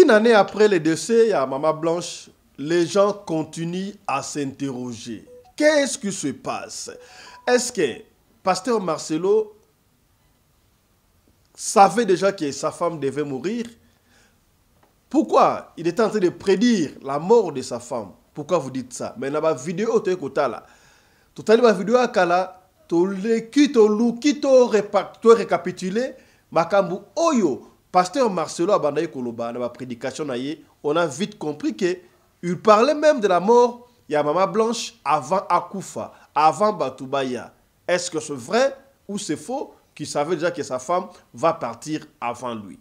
Une année après le décès à Maman Blanche, les gens continuent à s'interroger. Qu'est-ce qui se passe? Est-ce que Pasteur Marcelo savait déjà que sa femme devait mourir? Pourquoi il était en train de prédire la mort de sa femme? Pourquoi vous dites ça? Mais dans la vidéo, tu as la vidéo à Kala, tu récapitulé, Makambu Oyo, Pasteur Marcelo Abandaye Koloba, dans la prédication, on a vite compris qu'il parlait même de la mort de Maman Blanche avant Akoufa, avant Batoubaya. Est-ce que c'est vrai ou c'est faux qu'il savait déjà que sa femme va partir avant lui?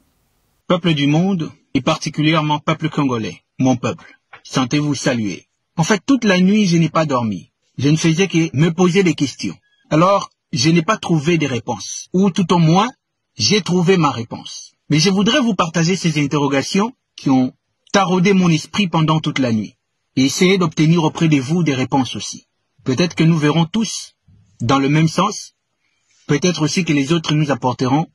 Peuple du monde, et particulièrement peuple congolais, mon peuple, sentez-vous saluer. En fait, toute la nuit, je n'ai pas dormi. Je ne faisais que me poser des questions. Alors, je n'ai pas trouvé de réponse. Ou tout au moins, j'ai trouvé ma réponse. Mais je voudrais vous partager ces interrogations qui ont taraudé mon esprit pendant toute la nuit. Et essayer d'obtenir auprès de vous des réponses aussi. Peut-être que nous verrons tous dans le même sens. Peut-être aussi que les autres nous apporteront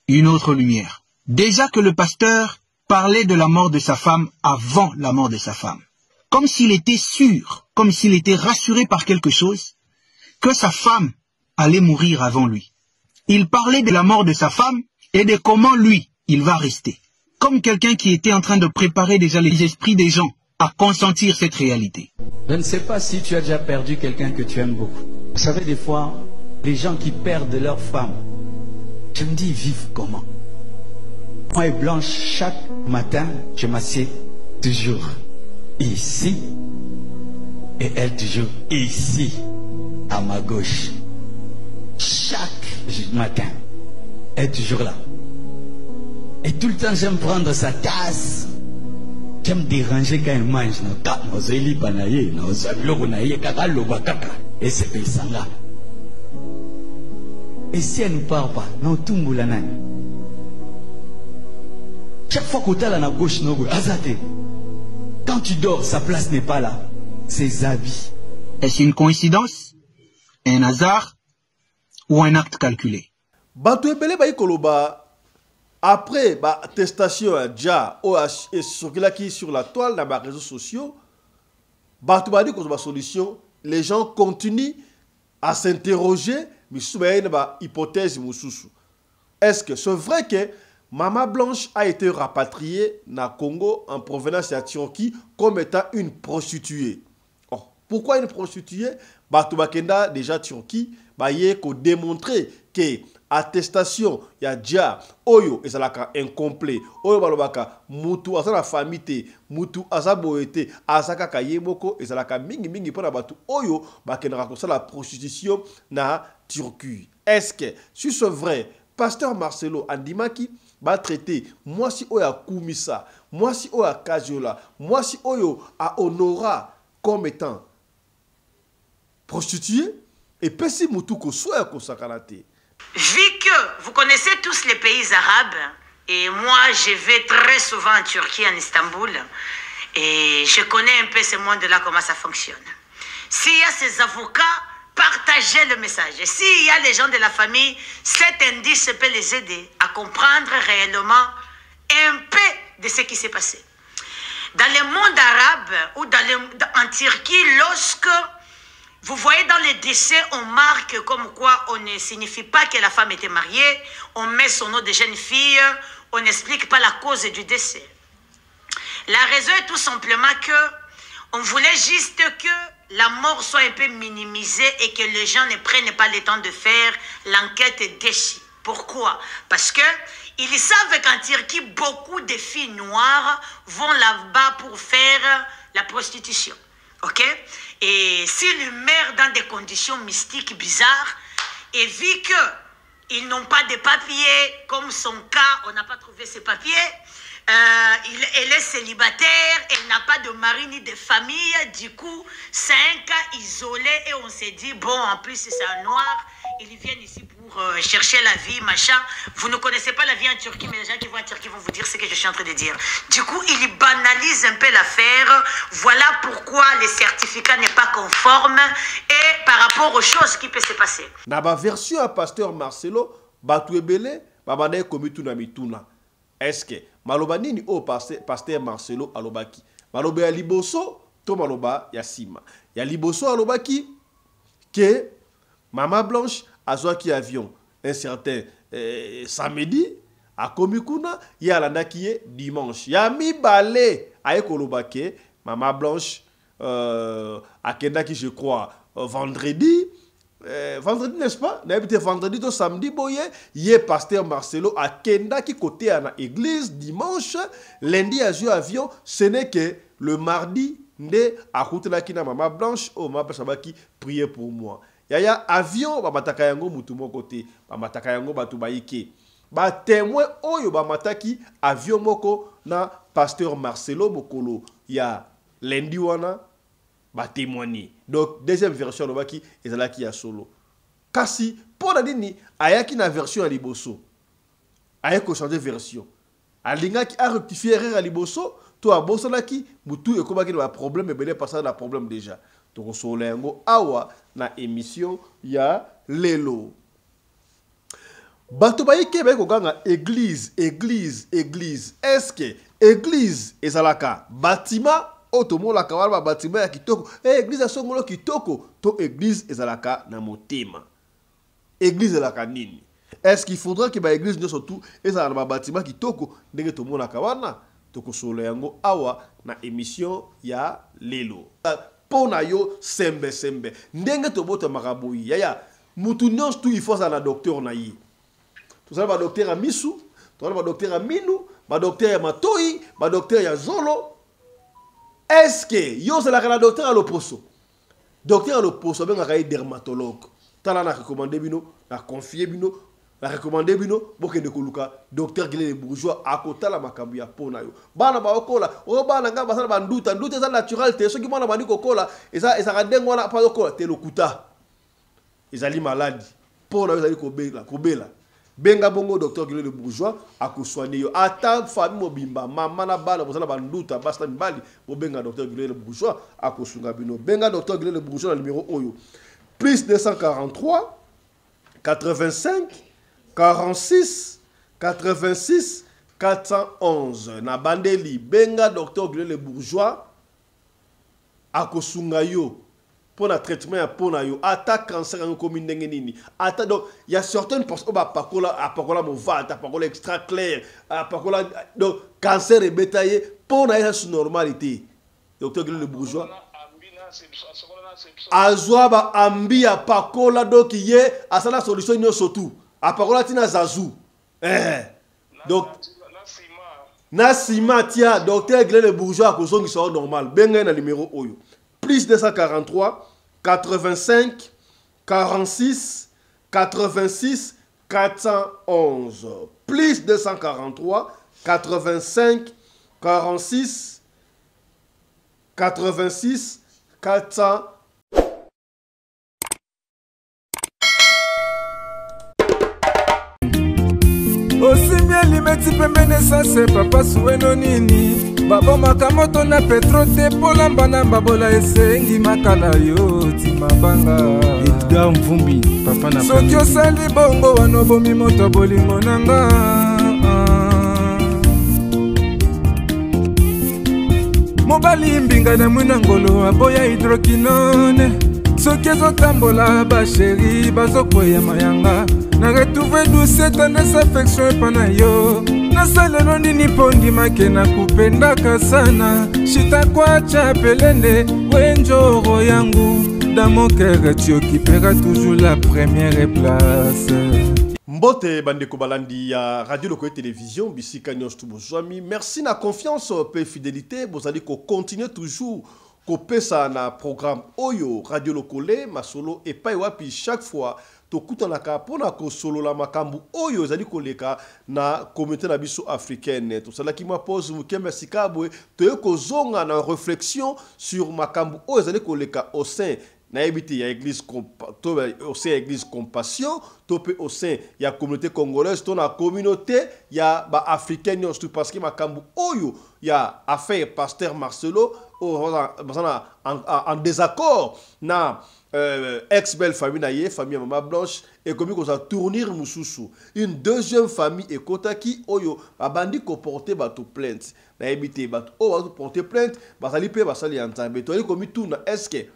une autre lumière. Déjà que le pasteur parlait de la mort de sa femme avant la mort de sa femme. Comme s'il était sûr, comme s'il était rassuré par quelque chose, que sa femme allait mourir avant lui. Il parlait de la mort de sa femme et de comment lui, il va rester. Comme quelqu'un qui était en train de préparer déjà les esprits des gens à consentir cette réalité. Je ne sais pas si tu as déjà perdu quelqu'un que tu aimes beaucoup. Vous savez, des fois, les gens qui perdent leur femme, je me dis, ils vivent comment? Moi et Blanche, chaque matin, je m'assieds toujours ici. Et elle toujours ici, à ma gauche. Chaque matin, elle est toujours là. Et tout le temps, j'aime prendre sa tasse. J'aime déranger quand elle mange. Et c'est Pessanga. Et si elle ne parle pas, non, tout le monde. Chaque fois que tu es à la gauche, quand tu dors, sa place n'est pas là. Ses habits. Est-ce une coïncidence, un hasard ou un acte calculé? Après l'attestation déjà sur la toile dans les réseaux sociaux, solution, les gens continuent à s'interroger, mais sur une hypothèse. Est-ce que c'est vrai que Maman Blanche a été rapatriée dans le Congo en provenance de la Turquie comme étant une prostituée? Oh, pourquoi une prostituée? Batubakenda déjà Turquie, il faut démontrer que attestation ya déjà oyo ezalaka incomplet oyo balobaka mutu asa na famille mutu asa boyete asaka kayeboko ezalaka mingi pona batu oyo bakendaka kosala la prostitution na Turquie. Est-ce que si c'est vrai, Pasteur Marcelo andimaki va traiter moi si oyo akumisa, moi si oyo akaziola, moi si oyo a honora comme étant prostituée et pesi mutu ko soya ko sakanate? Vu que vous connaissez tous les pays arabes, et moi je vais très souvent en Turquie, en Istanbul, et je connais un peu ce monde-là, comment ça fonctionne. S'il y a ces avocats, partagez le message. Et s'il y a les gens de la famille, cet indice peut les aider à comprendre réellement un peu de ce qui s'est passé. Dans le monde arabe ou en Turquie, lorsque vous voyez dans les décès, on marque comme quoi on ne signifie pas que la femme était mariée, on met son nom de jeune fille, on n'explique pas la cause du décès. La raison est tout simplement que on voulait juste que la mort soit un peu minimisée et que les gens ne prennent pas le temps de faire l'enquête déchire. Pourquoi? Parce que ils savent qu'en Turquie, beaucoup de filles noires vont là-bas pour faire la prostitution. Ok? Et s'ils meurent dans des conditions mystiques bizarres, et vu qu'ils n'ont pas de papiers, comme son cas, on n'a pas trouvé ses papiers, elle est célibataire, elle n'a pas de mari ni de famille, du coup, c'est un cas isolé et on s'est dit, bon, en plus c'est un noir, ils viennent ici pour chercher la vie, machin. Vous ne connaissez pas la vie en Turquie, mais les gens qui vont en Turquie vont vous dire ce que je suis en train de dire. Du coup, ils banalisent un peu l'affaire. Voilà pourquoi les certificats n'est pas conforme et par rapport aux choses qui peuvent se passer. Dans la version à Pasteur Marcelo, Batuebele, Babane Komituna Mituna. Est-ce que maloba nini o pasteur Marcelo alobaki maloba ya liboso to maloba ya sima ya liboso alobaki que Mama Blanche azwaki avion un certain samedi a komikuna ya landaki ye dimanche ya mibale aye koloba ke Mama Blanche akendaki je crois vendredi vendredi n'est-ce pas n'habité vendredi to samedi boye ye pasteur Marcelo akendaki côté à na église dimanche lundi a joué avion ce n'est que le mardi nde akutelaki na Mama Blanche o Mama Blanche prier pour moi yaya avion ba mataka yango mutu moko te ba mataka yango batu bayike ba témoin oyo ba mataki avion moko na pasteur Marcelo mokolo ya lundi wana ba témoigner donc deuxième version lobaki ezalaki ya solo kasi pona nini ayaki na version ya liboso ayeko changer version alingaki a rectifier erreur ya liboso to abosolaki mutu ekobaki na problème ebele passer na problème déjà to solo yango awa na émission ya lelo bato bayike bayeko ganga église est-ce que église ezalaka bâtiment otomolaka wana bâtiment ya kitoko église asongolo kitoko to église ezalaka na motema église ezalaka nini est-ce qu'il faudra que ba église ne surtout ezala na bâtiment kitoko ndenge tomolaka wana tokosolo yango awa na émission ya lelo pona yo sembe ndenge tobota makaboyi yaya mutu nyonso tu il faut ça na docteur na yi to ça ba docteur a misu to ba docteur a minu ba docteur ya matoi ba docteur ya zolo est-ce que yo c'est la docteur à l'opposo benga ka dermatologue tala na recommander bino na confier bino la recommander bino boke de koluka docteur Guilé Bourgeois akotala makambu ya pona yo bana ba okola o bana nga basala banduta nduta za natural te soki mwana bandi kokola eza kadengo na pa okola te lokuta ezali maladi pona yo ezali kobela benga bongo docteur Guilé Bourgeois akosoigner yo ata famille mobimba mama na bana basala banduta basta mbali bo benga docteur Guilé Bourgeois akosunga bino benga docteur Guilé Bourgeois na numéro oyo plus 243 85 46 86 411 na bandeli benga docteur Guilé Bourgeois akosunga yo pour le traitement ya pona yo ata cancer en commune ndenge nini ata donc il y a certaines personnes ba pakola mo vata pakola extra clair pakola donc cancer et bétaillé pona ya sous normalité docteur Guilé Bourgeois azwa ba ambi ya pakola donc ye asala solution nyonso tout apakola tina zazu donc na sima tia docteur Guilé Bourgeois kozongi so normal benga na numéro oyo plus 243 85 46 86 411 plus 243 85 46 86 411 Osimia limeti pembene sase papa sueno nini Babo makamoto na petro te polamba na babola esengi makala yo timabanga Edgar Mvumbi papa na soki osali bongo wanobomi moto bolingo nanga mobali mbinga na mwina ngolo aboya hydroquinone soki ezotambola basheri bazokoya mayanga na retrouve douce tendresse affection epana yo nasalelo nini mpo ndimake na kupendaka sana shitakwacha pelende wenjoro yangu dans mon cœur tu occuperas toujours la première place. Mbote bandeko balandi ya Radio Lokoye Télévision bisika nyonso tu bozwami merci na confiance pe fidélité bozali ko continuer toujours kopesa na programme oyo Radio Lokoye masolo epai wapi chaque fois tokutanaka pona ko solo la makambu oyo ezali koleka na communauté na biso africaine tosalaki ma pause mukembe sikabwe toye kozonga na réflexion sur makambu oyo ezali koleka au sein na habité ya église au sein église compassion, topé au sein ya communauté congolaise, ton la communauté ya ba africaine surtout parce que makambu oyo ya affaire pasteur Marcelo en désaccord na ex-belle famille naie famille Maman Blanche et comme qu'on a tourner mususu une deuxième famille et kotaki oyo babandi ko porter bato plainte na habité bato o bato porter plainte basali pe basali ya nzambe to ali komi tuna est-ce que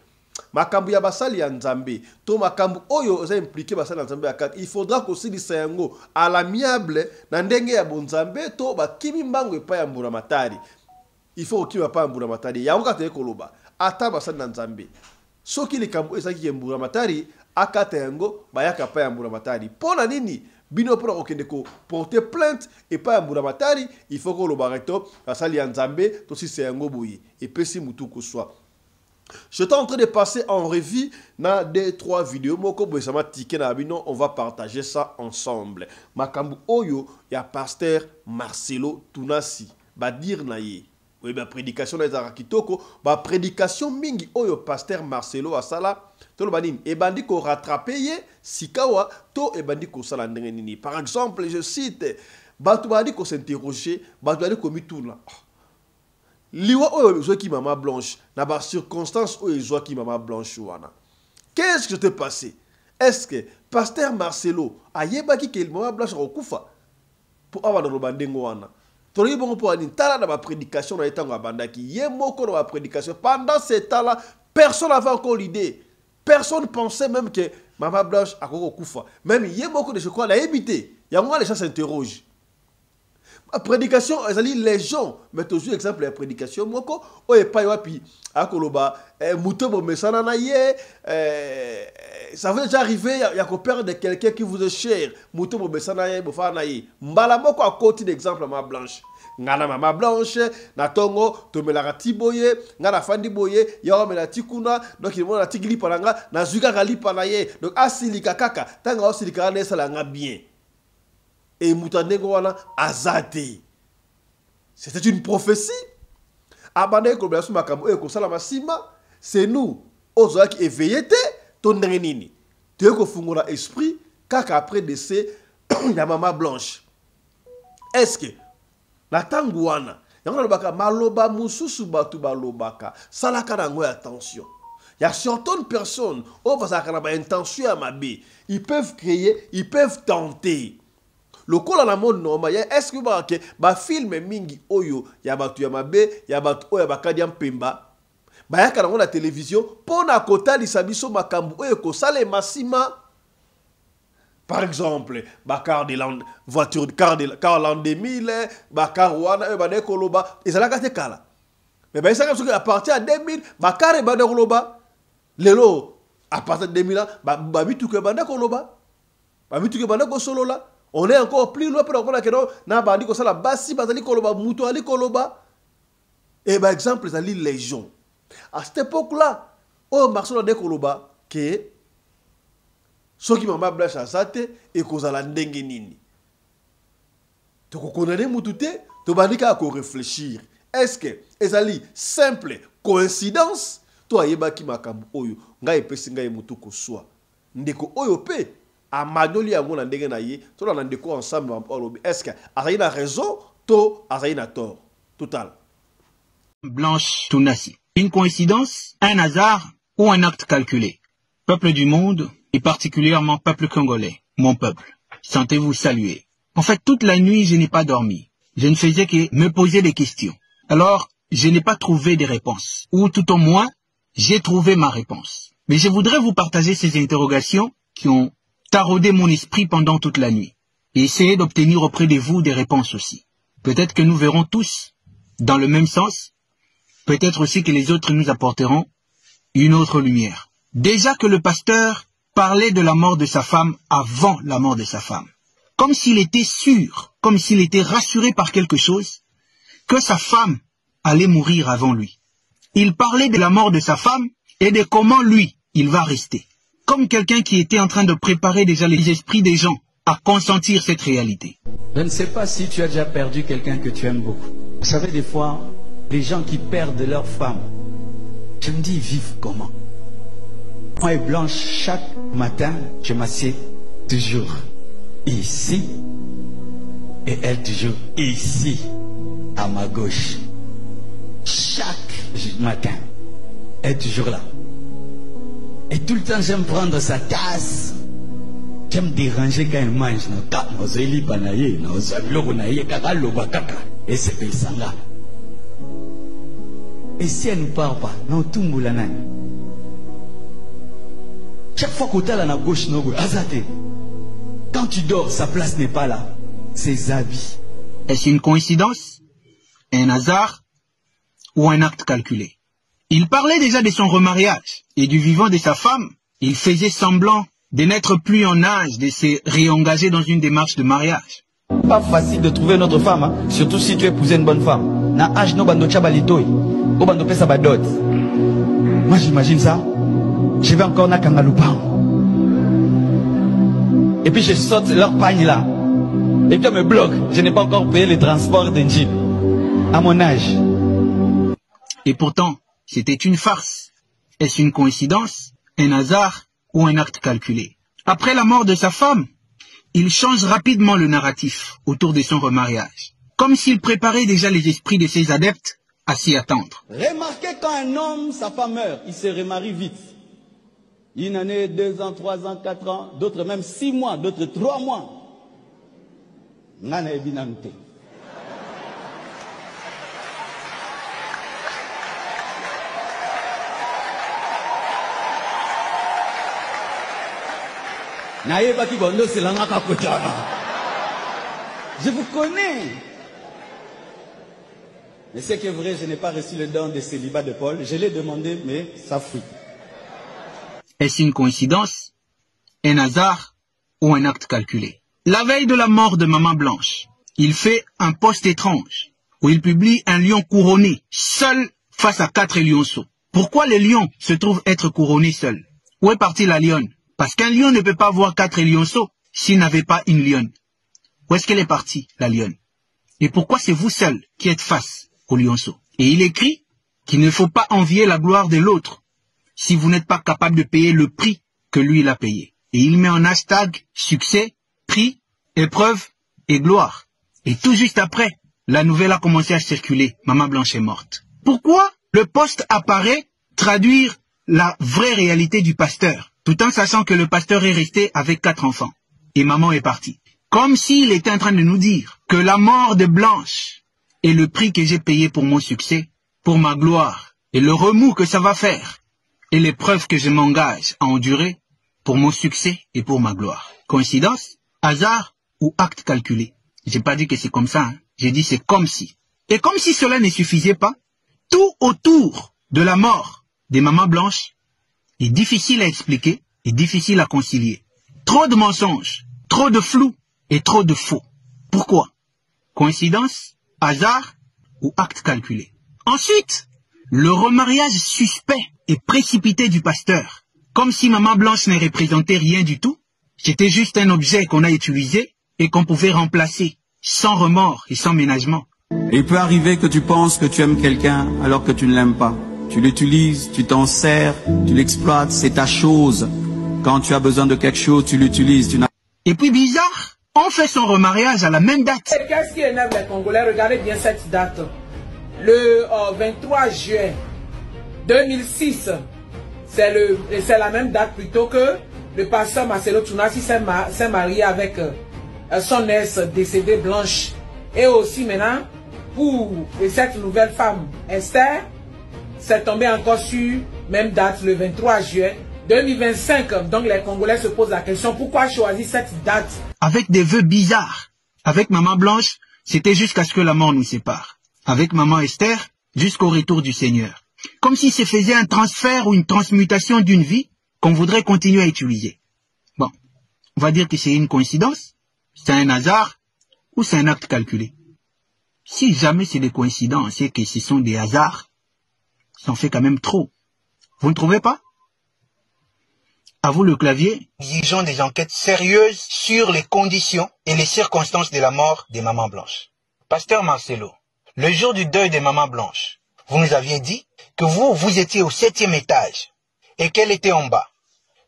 makambu ya basali ya nzambe to makambu oyo oza impliqué basali ya nzambe akati il faudra que aussi lisango à l'amiable na ndenge ya bonzambe to bakimi mbango epa ya mbura matari il faut okima pa mbura matari ya ngata ekoloba ata basali na nzambe soki likambu ezaki mbura matari akata yango bayaka pa ya mbura matari pona nini bino pona okende ko porter plainte et pas mbura matari il faut que le barato basali ya nzambe to si yango boyi et pesi mutu ko soit. Je suis en train de passer en revue na 2-3 vidéos. Moko boisama ticket na bino, on va partager ça ensemble. Makambu oyo ya pasteur Marcelo Tunasi ba dire na ye. Oui, ba prédication na ezara kitoko, ba prédication mingi oyo pasteur Marcelo asala, to lo banini e bandi ko rattraper ye sikawa to e bandi ko sala ndenge nini. Par exemple, je cite batu bandi ko s'interroger, batu bandi ko mituna. Liwa oyo zoki Maman Blanche na ba circonstance oyo zoki Maman Blanche wana. Qu'est-ce que s'est passé? Est-ce que pasteur Marcelo ayebaki que Maman Blanche okufa pour avoir le bandengo wana? Tori bon pour ani tala na ba prédication na etango abandaki ye moko na ba prédication pendant ce temps-là personne n'avait encore l'idée. Personne pensait même que Maman Blanche akoko kufa. Même ye moko de je crois la habité. Yango les gens s'interrogent. La prédication, les gens, mais toujours exemple la prédication, moko, oh et pas yopi, akoloba, mutobo mesana na ye, ça veut déjà arriver, il y a qu'on perd de quelqu'un qui vous est cher, mutobo mesana ye, bofa na ye, mbala moko à côté d'exemple Maman Blanche, ngana Maman Blanche, na tongo, tomelara tiboye, ngana fandi boye, yawa mela tikuna, donc il mona na tigli palanga, na zuga gali panaye, donc asilika kaka, tanga asilika na esa langa bien. Et Moutanengo wana azate. C'était une prophétie. Abandé ko blasu makambo e ko sala masima, c'est nous ozo qui éveillé te ton nini. Te ko fungola esprit kaka après décès ya Maman Blanche. Est-ce que la tangwana yango lobaka maloba mususu batu balobaka salaka nango attention. Il y a certaines personnes au basaka na ba intention à mabe, ils peuvent créer, ils peuvent tenter. Le col à la mode normal, est-ce que ba film mingi oyo ya batu ya mabe, ya batu oyo bakadi pemba, ba ya kana la télévision pona kota lisabiso makambu oyo ko sale masima. Par exemple, bakar de land voiture car l'an 2000, bakar wana ba de koloba, ezala te kala. Mais ba ça à partir de 2000, bakar ba de koloba. Lelo à partir de 2000 ba bitu ke banda koloba. Ba bitu ke banda ko solo la. On est encore plus loin pour la question. Na bandi ko sala basi bazali koloba muto ali koloba. Et par exemple les légion. À cette époque-là, au Marcelo de koloba que ceux qui Maman Blanche azate et kozala ndenge nini. To ko connaître mutute, to bandi ka ko réfléchir. Est-ce que ezali simple coïncidence to ayeba ki makambu oyo ngai pesi ngai mutu ko swa. Ndeko oyo pe amadoli yango na ndenge na ye to na ndeko ensemble est-ce que azayi na raison to azayi na tort total. Blanche Tunasi, une coïncidence, un hasard ou un acte calculé? Peuple du monde et particulièrement peuple congolais, mon peuple, sentez-vous saluer. En fait, toute la nuit je n'ai pas dormi, je ne faisais que me poser des questions. Alors je n'ai pas trouvé de réponse, ou tout au moins j'ai trouvé ma réponse. Mais je voudrais vous partager ces interrogations qui ont taraudé mon esprit pendant toute la nuit et essayer d'obtenir auprès de vous des réponses aussi. Peut-être que nous verrons tous dans le même sens, peut-être aussi que les autres nous apporteront une autre lumière. Déjà que le pasteur parlait de la mort de sa femme avant la mort de sa femme, comme s'il était sûr, comme s'il était rassuré par quelque chose, que sa femme allait mourir avant lui. Il parlait de la mort de sa femme et de comment lui, il va rester. Comme quelqu'un qui était en train de préparer déjà les esprits des gens à consentir cette réalité. Je ne sais pas si tu as déjà perdu quelqu'un que tu aimes beaucoup. Vous savez, des fois, les gens qui perdent leur femme, je me dis, ils vivent comment? Moi et Blanche, chaque matin, je m'assieds toujours ici. Et elle toujours ici, à ma gauche. Chaque matin, elle est toujours là. Et tout le temps, j'aime prendre sa tasse. J'aime déranger quand elle mange. Et si elle ne parle pas, non, tout le monde. Chaque fois que tu es à la gauche, quand tu dors, sa place n'est pas là. Ses habits. Est-ce une coïncidence, un hasard ou un acte calculé? Il parlait déjà de son remariage et du vivant de sa femme. Il faisait semblant de n'être plus en âge de se réengager dans une démarche de mariage. Pas facile de trouver une autre femme, hein? Surtout si tu épousais une bonne femme. Na âge no bando chabalitoy, o bando pesa badot. Moi j'imagine ça. Je vais encore na kangalupa. Et puis je saute leur pagne là. Et puis on me bloque. Je n'ai pas encore payé les transports d'un jeep. À mon âge. Et pourtant, c'était une farce. Est-ce une coïncidence, un hasard ou un acte calculé? Après la mort de sa femme, il change rapidement le narratif autour de son remariage. Comme s'il préparait déjà les esprits de ses adeptes à s'y attendre. Remarquez quand un homme, sa femme meurt, il se remarie vite. Une année, 2 ans, 3 ans, 4 ans, d'autres même 6 mois, d'autres 3 mois. Nana ebinante. Je vous connais. Mais c'est que vrai, je n'ai pas reçu le don de célibat de Paul. Je l'ai demandé, mais ça fuit. Est-ce une coïncidence, un hasard ou un acte calculé? La veille de la mort de Maman Blanche, il fait un post étrange où il publie un lion couronné, seul face à 4 lionceaux. Pourquoi le lion se trouve être couronné seul? Où est partie la lionne? Parce qu'un lion ne peut pas avoir 4 lionceaux s'il n'avait pas une lionne. Où est-ce qu'elle est partie, la lionne? Et pourquoi c'est vous seul qui êtes face au lionceau? Et il écrit qu'il ne faut pas envier la gloire de l'autre si vous n'êtes pas capable de payer le prix que lui il a payé. Et il met en hashtag succès, prix, épreuve et gloire. Et tout juste après, la nouvelle a commencé à circuler. Maman Blanche est morte. Pourquoi le poste apparaît traduire la vraie réalité du pasteur, tout en sachant que le pasteur est resté avec 4 enfants et maman est partie? Comme s'il était en train de nous dire que la mort de Blanche est le prix que j'ai payé pour mon succès, pour ma gloire, et le remous que ça va faire, et l'épreuve que je m'engage à endurer pour mon succès et pour ma gloire. Coïncidence, hasard ou acte calculé? J'ai pas dit que c'est comme ça, hein. J'ai dit c'est comme si. Et comme si cela ne suffisait pas, tout autour de la mort de Maman Blanche est difficile à expliquer et difficile à concilier. Trop de mensonges, trop de flou et trop de faux. Pourquoi? Coïncidence, hasard ou acte calculé? Ensuite, le remariage suspect et précipité du pasteur. Comme si Maman Blanche ne représentait rien du tout. C'était juste un objet qu'on a utilisé et qu'on pouvait remplacer sans remords et sans ménagement. Il peut arriver que tu penses que tu aimes quelqu'un alors que tu ne l'aimes pas. Tu l'utilises, tu t'en sers, tu l'exploites, c'est ta chose. Quand tu as besoin de quelque chose, tu l'utilises. Et puis bizarre, on fait son remariage à la même date. Qu'est-ce qui énerve les Congolais? Regardez bien cette date. Le 23 juin 2006, c'est la même date plutôt que le pasteur Marcelo Tunasi s'est marié avec son ex décédée Blanche. Et aussi maintenant, pour cette nouvelle femme, Esther, c'est tombé encore sur même date, le 23 juin 2025. Donc les Congolais se posent la question, pourquoi choisir cette date? Avec des vœux bizarres. Avec Maman Blanche, c'était jusqu'à ce que la mort nous sépare. Avec Maman Esther, jusqu'au retour du Seigneur. Comme si se faisait un transfert ou une transmutation d'une vie qu'on voudrait continuer à utiliser. Bon, on va dire que c'est une coïncidence, c'est un hasard ou c'est un acte calculé. Si jamais c'est des coïncidences et que ce sont des hasards, ça en fait quand même trop. Vous ne trouvez pas? À vous le clavier. Exigeons des enquêtes sérieuses sur les conditions et les circonstances de la mort de Maman Blanche. Pasteur Marcelo, le jour du deuil de Maman Blanche, vous nous aviez dit que vous étiez au 7e étage et qu'elle était en bas.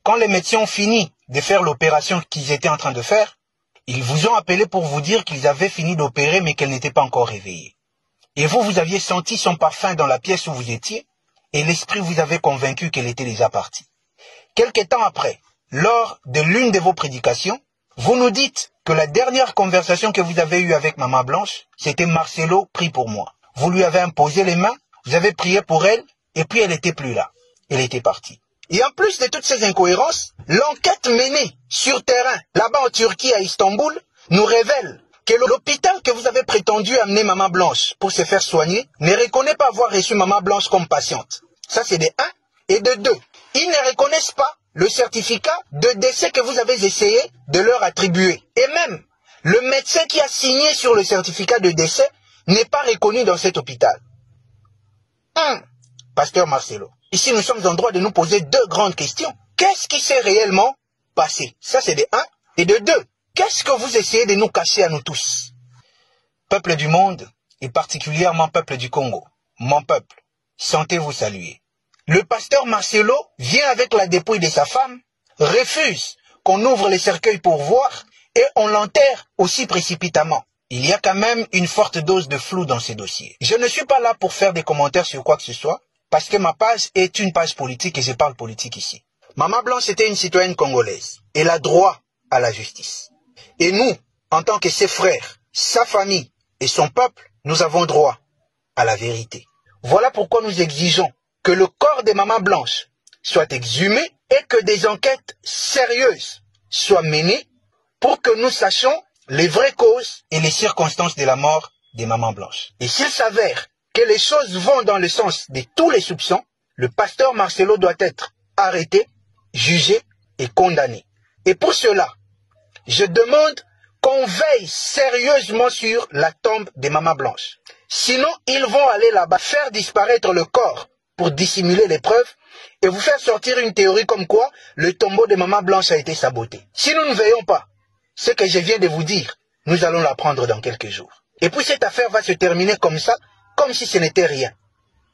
quand les médecins ont fini de faire l'opération qu'ils étaient en train de faire, ils vous ont appelé pour vous dire qu'ils avaient fini d'opérer mais qu'elle n'était pas encore réveillée. Et vous, vous aviez senti son parfum dans la pièce où vous étiez et l'esprit vous avait convaincu qu'elle était déjà partie. Quelque temps après, lors de l'une de vos prédications, vous nous dites que la dernière conversation que vous avez eue avec Maman Blanche, c'était Marcelo, prie pour moi. Vous lui avez imposé les mains, vous avez prié pour elle, et puis elle n'était plus là. Elle était partie. Et en plus de toutes ces incohérences, l'enquête menée sur terrain, là-bas en Turquie, à Istanbul, nous révèle que l'hôpital que vous avez prétendu amener Maman Blanche pour se faire soigner ne reconnaît pas avoir reçu Maman Blanche comme patiente. Ça, c'est de 1. Et de 2, ils ne reconnaissent pas le certificat de décès que vous avez essayé de leur attribuer. Et même, le médecin qui a signé sur le certificat de décès n'est pas reconnu dans cet hôpital. Pasteur Marcelo, ici nous sommes en droit de nous poser 2 grandes questions. Qu'est-ce qui s'est réellement passé? Ça, c'est de 1. Et de 2, qu'est-ce que vous essayez de nous cacher à nous tous? Peuple du monde, et particulièrement peuple du Congo, mon peuple, sentez-vous saluer. Le pasteur Marcelo vient avec la dépouille de sa femme, refuse qu'on ouvre les cercueils pour voir et on l'enterre aussi précipitamment. Il y a quand même une forte dose de flou dans ces dossiers. Je ne suis pas là pour faire des commentaires sur quoi que ce soit, parce que ma page est une page politique et je parle politique ici. Maman Blanche était une citoyenne congolaise. Elle a droit à la justice. Et nous, en tant que ses frères, sa famille et son peuple, nous avons droit à la vérité. Voilà pourquoi nous exigeons que le corps de Maman Blanche soit exhumé et que des enquêtes sérieuses soient menées pour que nous sachions les vraies causes et les circonstances de la mort de Maman Blanche. Et s'il s'avère que les choses vont dans le sens de tous les soupçons, le pasteur Marcelo doit être arrêté, jugé et condamné. Et pour cela, je demande qu'on veille sérieusement sur la tombe de Maman Blanche. Sinon, ils vont aller là-bas faire disparaître le corps pour dissimuler les preuves et vous faire sortir une théorie comme quoi le tombeau de Maman Blanche a été saboté. Si nous ne veillons pas, ce que je viens de vous dire, nous allons l'apprendre dans quelques jours. Et puis cette affaire va se terminer comme ça, comme si ce n'était rien.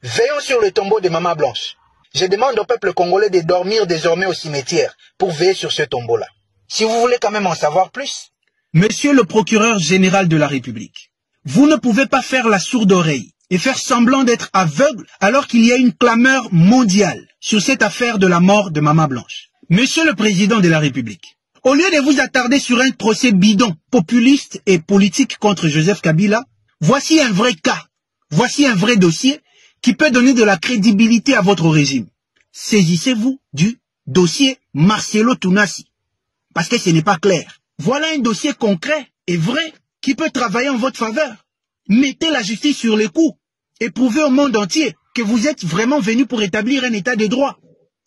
Veillons sur le tombeau de Maman Blanche. Je demande au peuple congolais de dormir désormais au cimetière pour veiller sur ce tombeau-là. Si vous voulez quand même en savoir plus. Monsieur le procureur général de la République, vous ne pouvez pas faire la sourde oreille et faire semblant d'être aveugle alors qu'il y a une clameur mondiale sur cette affaire de la mort de Maman Blanche. Monsieur le président de la République, au lieu de vous attarder sur un procès bidon, populiste et politique contre Joseph Kabila, voici un vrai cas, voici un vrai dossier qui peut donner de la crédibilité à votre régime. Saisissez-vous du dossier Marcelo Tounassi, parce que ce n'est pas clair. Voilà un dossier concret et vrai qui peut travailler en votre faveur. Mettez la justice sur les coups et prouvez au monde entier que vous êtes vraiment venu pour établir un état de droit.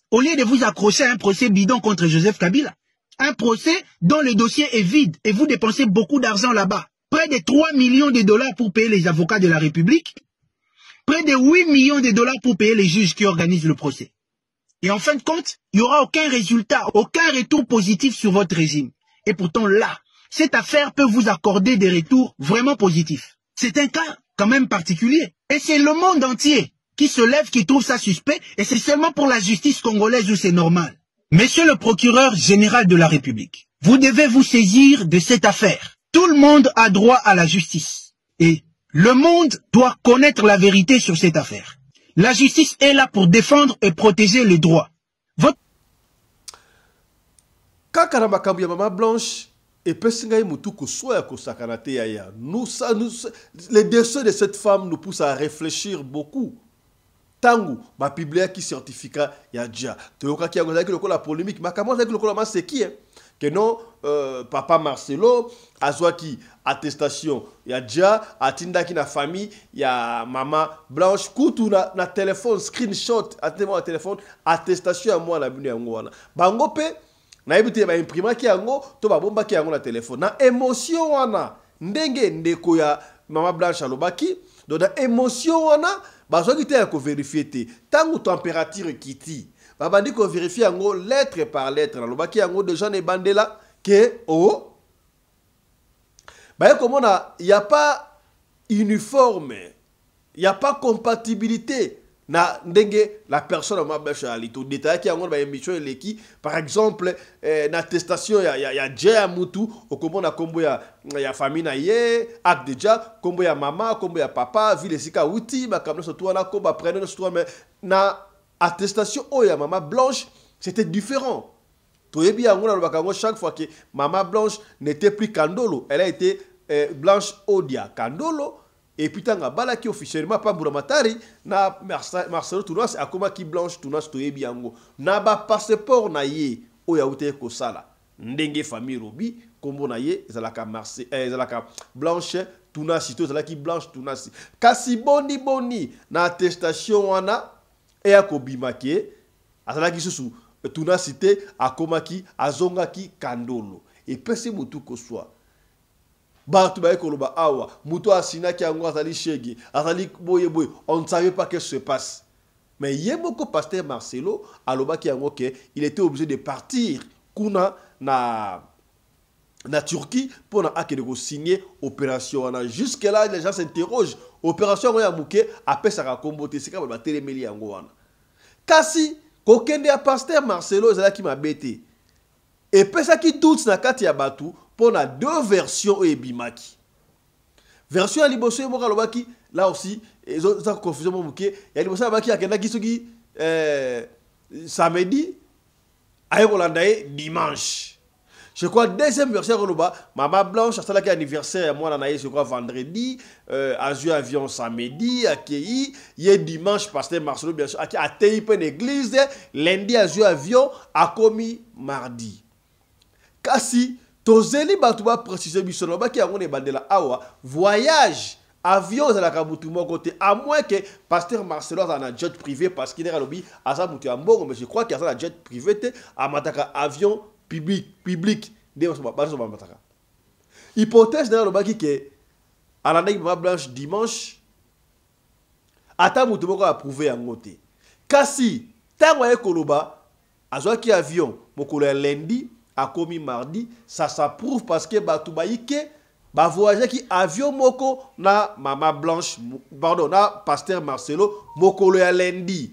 Au lieu de vous accrocher à un procès bidon contre Joseph Kabila, un procès dont le dossier est vide et vous dépensez beaucoup d'argent là-bas. Près de 3 millions de dollars pour payer les avocats de la République, près de 8 millions de dollars pour payer les juges qui organisent le procès. Et en fin de compte, il n'y aura aucun résultat, aucun retour positif sur votre régime. Et pourtant là, cette affaire peut vous accorder des retours vraiment positifs. C'est un cas quand même particulier. Et c'est le monde entier qui se lève, qui trouve ça suspect, et c'est seulement pour la justice congolaise où c'est normal. Monsieur le procureur général de la République, vous devez vous saisir de cette affaire. Tout le monde a droit à la justice. Et le monde doit connaître la vérité sur cette affaire. La justice est là pour défendre et protéger les droits. Kaka na makambo ya Maman Blanche et pesinga mutu ko soya ko sakanate ya. Les décès de cette femme nous poussent à réfléchir beaucoup. Tangu ma biblia qui certificat ya dia. Toyoka ki ngozaki lokola polémique makambo ngozaki lokola maseki que non papa Marcelo azwaki attestation ya dia atindaki na famille ya Maman Blanche kutu na téléphone screenshot atema téléphone attestation ya moi na bino yango wana. Bango pe na ebite ba imprimaki yango to ba bombaki yango na téléphone na émotion wana ndenge ndeko ya Maman Blanche alobaki donc na émotion wana bazoki te ko vérifier te tangu température kiti babandi ko vérifier yango lettre par lettre na lobaki yango déjà ne bandela que oh ba comme on a y a pas uniforme, il y a pas compatibilité na ndenge la personne m'a blanche alito détail qui a émission eleki par exemple na attestation ya Jaya Mutu okomona kombo ya famille na ye ak déjà kombo ya mama kombo ya papa ville sika uti makamno surtout wana ko ba prendre surtout mais na attestation o ya mama blanche c'était différent. Toyebi yango na lobakango chaque fois que mama blanche n'était plus Kandolo, elle a été Blanche Odia Kandolo. Et puis tanga balaki officiellement pas Mburamatari na Marcelo Tounas akoma ki Blanche Tounas toyebi yango na ba passeport na ye oya ute ko sala ndenge famille Robi kombo na ye ezalaka ezalaka Blanche Tounas to ezalaki Blanche Tounas kasi boni na attestation wana e akobimake azalaki susu Tounas cité akomaki azongaki Kandolo et pesi mutu ko soit Bartu baye koloba awa, muto asina ki yango azali shege, azali boye, on ne savait pas ce qui se passe. Mais yeboko pasteur Marcelo aloba ki yango ke il était obligé de partir kuna na Turquie pour na akede ko signer opération na jusque là les gens s'interrogent opération ya muke apesa ka kombote sika ba telemeli yango wana. Kasi kokende ya pasteur Marcelo ezala ki mabete. Et pesa ki doute na kati ya batu pour la deux versions et bimaki. Version à liboso et mokalobaki là aussi ils ont confusion mon bouquet et liboso abaki akenda kisogi samedi aye kolandaye dimanche. Je crois deuxième version koloba mama blanche ça là anniversaire moi na je crois vendredi azu avion samedi akei hier dimanche pasteur Marcelo bien sûr a tei pe l'église lundi azu avion a commis mardi. Kasi tozeli batuba préciser bisono ba ki yango ne bandela awa voyage avion za la kabutu mo côté à moins que pasteur Marcelo a un jet privé parce qu'il est à l'obi à ça mutu ambongo mais je crois qu'il y a un jet privé à mataka avion public de baso mataka hypothèse dans le baki que à la ndenge blanche dimanche ata mutu moko approuvé yango te kasi tango ya koloba azwa ki avion mokolo ya lundi a commis mardi, ça s'approuve parce que Batoubaïke, ba voyager qui avion moko na mama blanche, pardon, na pasteur Marcelo, moko le lundi.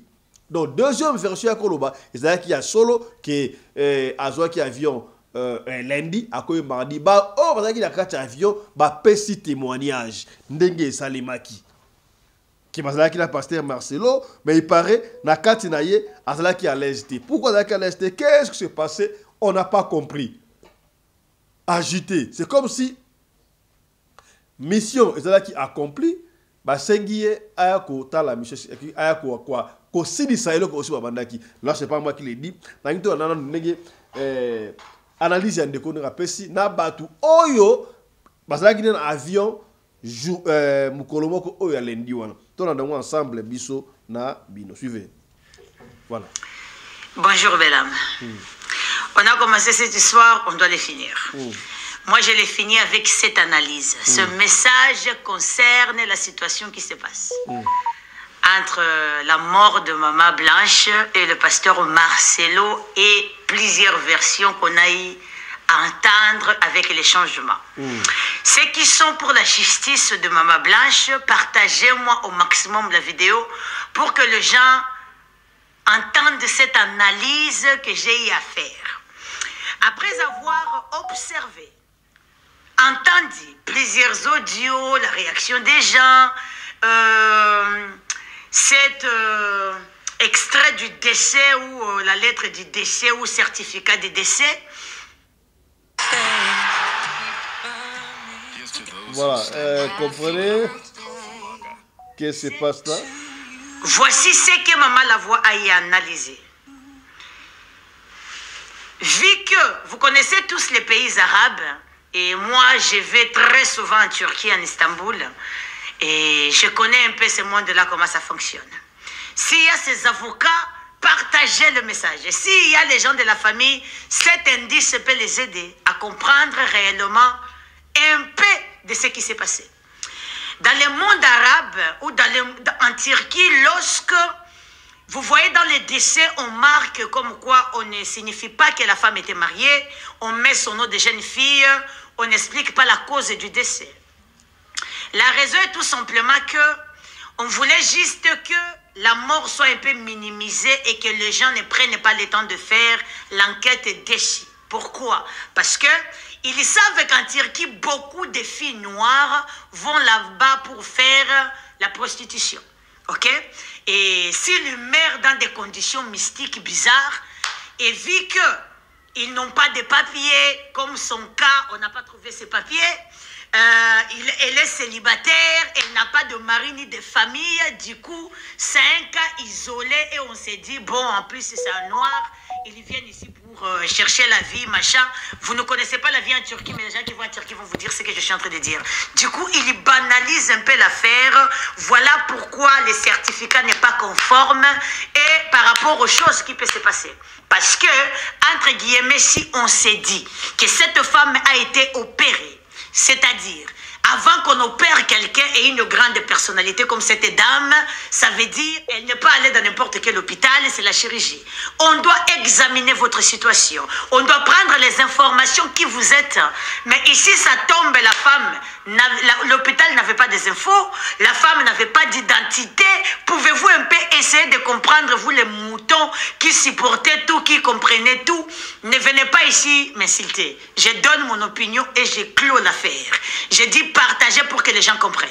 Donc, deuxième version à Koloba, c'est-à-dire qu'il y a solo qui a qui avion lundi, a commis mardi, bah, oh, parce qu'il y a 4 avions, bah, petit témoignage, ndenge salimaki. Qui m'a dit la pasteur Marcelo, mais il paraît, na katinaye, a qui a l'est. Pourquoi a l'est? Qu'est-ce qui s'est passé? On n'a pas compris. Agité. C'est comme si mission est qui accomplie. Bah sengiye ayako ta la mission ayako quoi. Ko sidi saelo ko aussi babandaki. Là c'est pas moi qui l'ai dit. Na ngito na ndenge analyse ya ndeko na pesi na batu oyo bazalaki na avion mukolomoko oyo ya lendi wana. To na ndango ensemble biso na bino. Suivez. Voilà. Bonjour Belam. On a commencé cette histoire, on doit les finir. Moi, je l'ai fini avec cette analyse. Ce message concerne la situation qui se passe entre la mort de Maman Blanche et le pasteur Marcelo et plusieurs versions qu'on a eu à entendre avec les changements. Ceux qui sont pour la justice de Maman Blanche, partagez-moi au maximum la vidéo pour que les gens entendent cette analyse que j'ai eu à faire. Après avoir observé, entendu plusieurs audios, la réaction des gens, cet extrait du décès ou la lettre du décès ou certificat de décès. Voilà, comprenez qu'est-ce qui se passe là? Voici ce que Maman Lavoie a y analysé. Vu que vous connaissez tous les pays arabes, et moi je vais très souvent en Turquie, en Istanbul, et je connais un peu ce monde-là, comment ça fonctionne. S'il y a ces avocats, partagez le message. Et s'il y a les gens de la famille, cet indice peut les aider à comprendre réellement un peu de ce qui s'est passé. Dans le monde arabe ou en Turquie, lorsque vous voyez dans les décès, on marque comme quoi on ne signifie pas que la femme était mariée, on met son nom de jeune fille, on n'explique pas la cause du décès. La raison est tout simplement que on voulait juste que la mort soit un peu minimisée et que les gens ne prennent pas le temps de faire l'enquête déchire. Pourquoi? Parce que ils savent qu'en Turquie, beaucoup de filles noires vont là-bas pour faire la prostitution. Ok? Et s'ils meurent dans des conditions mystiques bizarres, et vu qu'ils n'ont pas de papiers, comme son cas, on n'a pas trouvé ses papiers, elle est célibataire, elle n'a pas de mari ni de famille, du coup, c'est un cas isolé et on s'est dit, bon, en plus c'est un noir, ils viennent ici pour chercher la vie, machin. Vous ne connaissez pas la vie en Turquie, mais les gens qui vont en Turquie vont vous dire ce que je suis en train de dire. Du coup, ils banalisent un peu l'affaire. Voilà pourquoi les certificats n'est pas conforme et par rapport aux choses qui peuvent se passer. Parce que, entre guillemets, si on s'est dit que cette femme a été opérée, c'est-à-dire, avant qu'on opère quelqu'un et une grande personnalité comme cette dame, ça veut dire elle n'est pas allée dans n'importe quel hôpital, c'est la chirurgie. On doit examiner votre situation. On doit prendre les informations qui vous êtes. Mais ici, ça tombe, la femme, l'hôpital n'avait pas des infos, la femme n'avait pas d'identité. Pouvez-vous un peu essayer de comprendre, vous les moutons qui supportaient tout, qui comprenaient tout? Ne venez pas ici m'insulter. Je donne mon opinion et je clôt l'affaire. Je dis partager pour que les gens comprennent.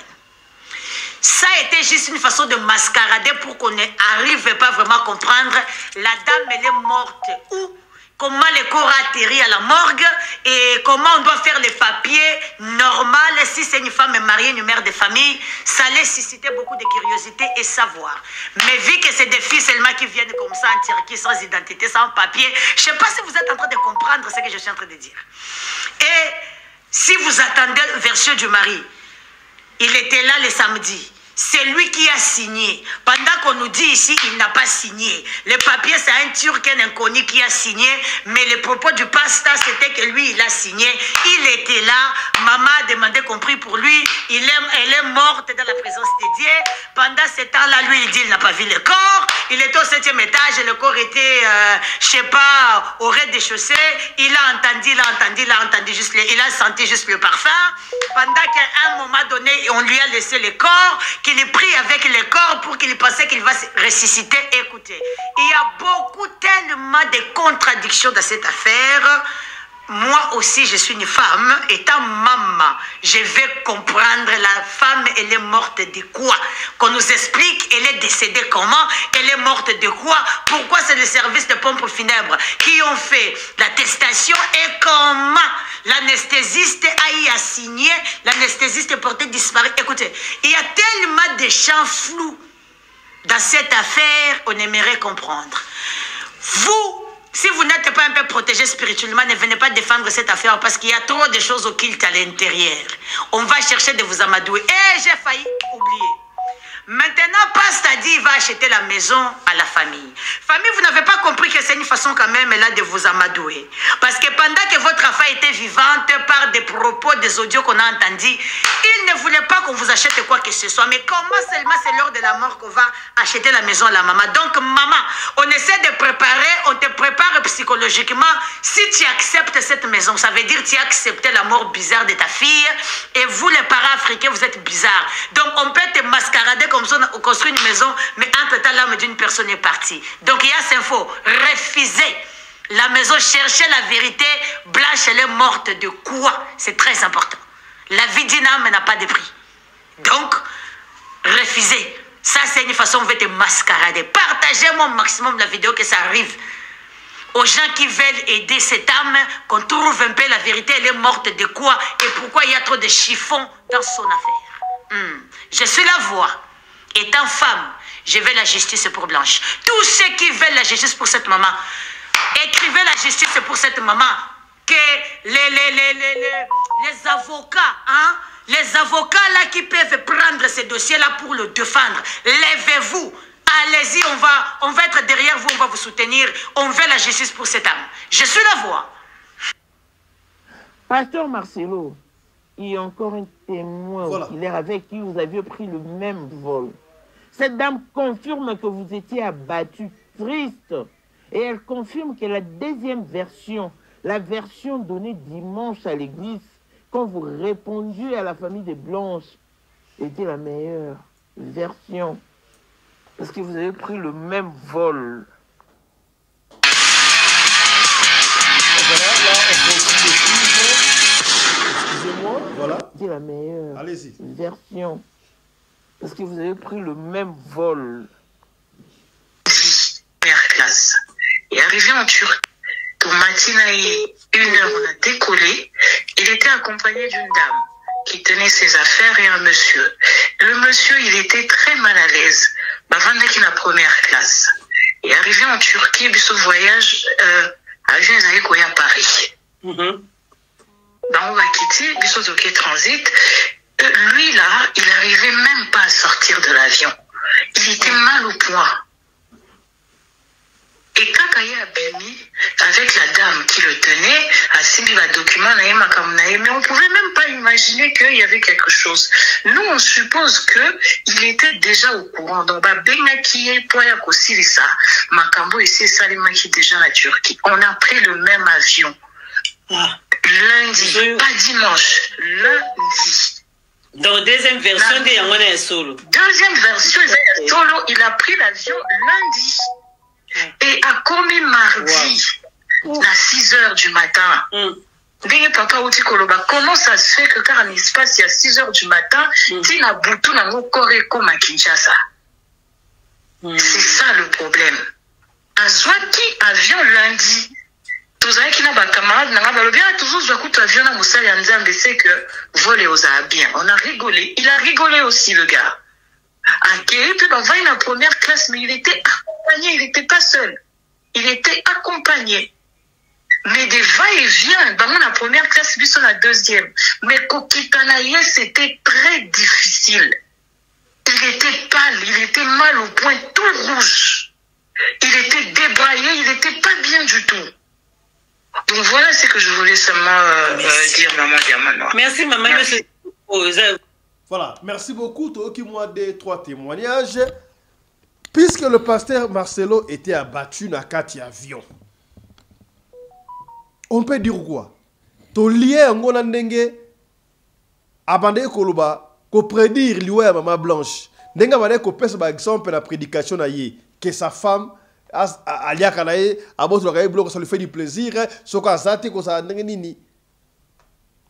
Ça a été juste une façon de mascarader pour qu'on n'arrive pas vraiment à comprendre. La dame, elle est morte où? Comment le corps a atterri à la morgue et comment on doit faire les papiers normal. Si c'est une femme mariée, une mère de famille, ça allait susciter beaucoup de curiosité et savoir. Mais vu que c'est des filles seulement qui viennent comme ça en Turquie sans identité, sans papier, je ne sais pas si vous êtes en train de comprendre ce que je suis en train de dire. Et si vous attendez la version du mari, il était là le samedi. C'est lui qui a signé. Pendant qu'on nous dit ici, il n'a pas signé. Le papier, c'est un Turc, un inconnu qui a signé. Mais le propos du pasteur, c'était que lui, il a signé. Il était là. Maman a demandé qu'on prie pour lui. Elle est morte dans la présence de Dieu. Pendant ce temps-là, lui, il dit qu'il n'a pas vu le corps. Il était au 7e étage et le corps était, je sais pas, au rez-de-chaussée. Il a entendu juste il a senti juste le parfum. Pendant qu'à un moment donné, on lui a laissé le corps, qu'il est pris avec le corps pour qu'il pensait qu'il va ressusciter. Écoutez, il y a beaucoup, tellement de contradictions dans cette affaire. Moi aussi, je suis une femme. Étant maman, je vais comprendre la femme, elle est morte de quoi? Qu'on nous explique, elle est décédée comment? Elle est morte de quoi? Pourquoi c'est le service de pompes funèbres qui ont fait l'attestation et comment l'anesthésiste a y assigné, l'anesthésiste est porté disparu. Écoutez, il y a tellement de champs flous dans cette affaire, on aimerait comprendre. Vous, si vous n'êtes pas un peu protégé spirituellement, ne venez pas défendre cette affaire parce qu'il y a trop de choses occultes à l'intérieur. On va chercher de vous amadouer. Et j'ai failli oublier. Maintenant, Pasteur dit il va acheter la maison à la famille. Famille, vous n'avez pas compris que c'est une façon quand même là de vous amadouer. Parce que pendant que votre femme était vivante, par des propos, des audios qu'on a entendus, il ne voulait pas qu'on vous achète quoi que ce soit. Mais comment seulement c'est l'heure de la mort qu'on va acheter la maison à la maman? Donc, maman, on essaie de préparer, on te prépare psychologiquement. Si tu acceptes cette maison, ça veut dire que tu as accepté la mort bizarre de ta fille. Et vous, les parents africains, vous êtes bizarres. Donc, on peut te mascarader comme ça, on construit une maison, mais entre-temps, l'âme d'une personne est partie. Donc, il y a cette info. Refusez la maison, cherchez la vérité. Blanche, elle est morte de quoi? C'est très important. La vie d'une âme n'a pas de prix. Donc, refusez. Ça, c'est une façon, vous te mascarader. Partagez-moi au maximum la vidéo que ça arrive. Aux gens qui veulent aider cette âme, qu'on trouve un peu la vérité, elle est morte de quoi et pourquoi il y a trop de chiffons dans son affaire. Je suis la voix. Étant femme, je veux la justice pour Blanche. Tous ceux qui veulent la justice pour cette maman, écrivez la justice pour cette maman. Que les avocats, hein, les avocats là qui peuvent prendre ces dossiers-là pour le défendre, levez-vous. Allez-y, on va être derrière vous, on va vous soutenir. On veut la justice pour cette âme. Je suis la voix. Pasteur Marcelo, il y a encore un témoin Voilà. oculaire avec qui vous aviez pris le même vol. Cette dame confirme que vous étiez abattu, triste. Et elle confirme que la deuxième version, la version donnée dimanche à l'église, quand vous répondiez à la famille de Blanche, était la meilleure version. Parce que vous avez pris le même vol. Voilà, là, on continue de suivre. Excusez-moi, voilà. C'est la meilleure Allez-y. version. Parce que vous avez pris le même vol. Première classe. Et arrivé en Turquie, au matin, à 1h, on a décollé. Il était accompagné d'une dame qui tenait ses affaires et un monsieur. Le monsieur, il était très mal à l'aise. Bavanda la première classe. Et arrivé en Turquie, ce voyage, avion à Paris. On va quitter, Bissozoké Transit. Lui, là, il n'arrivait même pas à sortir de l'avion. Il était mal au point. Et quand il y a Béni, avec la dame qui le tenait, à Simbi va document, mais on ne pouvait même pas imaginer qu'il y avait quelque chose. Nous, on suppose qu'il était déjà au courant. Donc, Makambo ici, Salimaki déjà la Turquie. On a pris le même avion. Lundi, pas dimanche, lundi. Donc, deuxième version de Yangone Solo. Deuxième version, Solo, il a pris l'avion lundi. Et à commis mardi, à 6h du matin. Papa Outi Koloba, comment ça se fait que car un espace, il y a 6h du matin, Tina Boutou n'a pas Koreko à Kinshasa. C'est ça le problème. À Zouaki, avion lundi. Tous les qui n'ont pas de camarades, n'ont bien toujours Zouakou, avion à Moussa Yanzambe, c'est que voler aux bien. On a rigolé. Il a rigolé aussi, le gars. Et puis, on va à la première classe, mais il était accompagné, il n'était pas seul. Il était accompagné. Mais des va-et-vient, dans la première classe, puis sur la deuxième. Mais Kokitanaye, c'était très difficile. Il était pâle, il était mal au point, tout rouge. Il était débraillé, il n'était pas bien du tout. Donc voilà ce que je voulais seulement dire, maman Diamano. Merci, maman. Merci. Voilà, merci beaucoup. Moi, des 3 témoignages. Puisque le pasteur Marcelo était abattu dans 4 avions, on peut dire quoi? To lié en Gonandenge, abandé Koloba, ko prédire lié à Maman Blanche. Nenga mane ko pèse par exemple la prédication na yé que sa femme alia kanaye abo to kay bloc ça lui fait du plaisir, soko azati ko sa nini.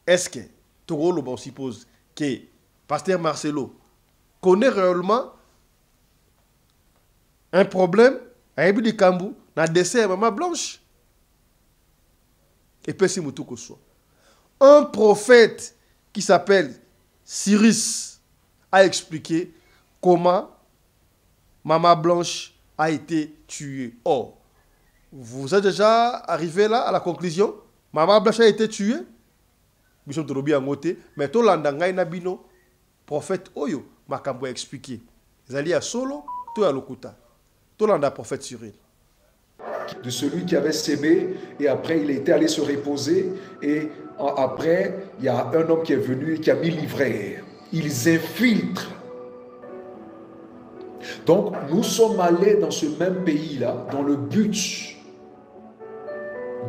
Est-ce que Toro on suppose que pasteur Marcelo connaît réellement un problème à Ebi di Kambu na décès à Maman Blanche? Et puis, un prophète qui s'appelle Cyrus a expliqué comment Maman Blanche a été tuée. Or, vous êtes déjà arrivé là à la conclusion? Maman Blanche a été tuée? Nous sommes trop bien notés, mais tout l'andangaï nabino, prophète Oyo, Makambo a expliqué. Ils allaient à Solo, tout à Lokuta. Tout l'anda prophète Cyril. De celui qui avait sémé, et après il était allé se reposer, et après il y a un homme qui est venu et qui a mis l'ivraie. Ils infiltrent. Donc nous sommes allés dans ce même pays-là dans le but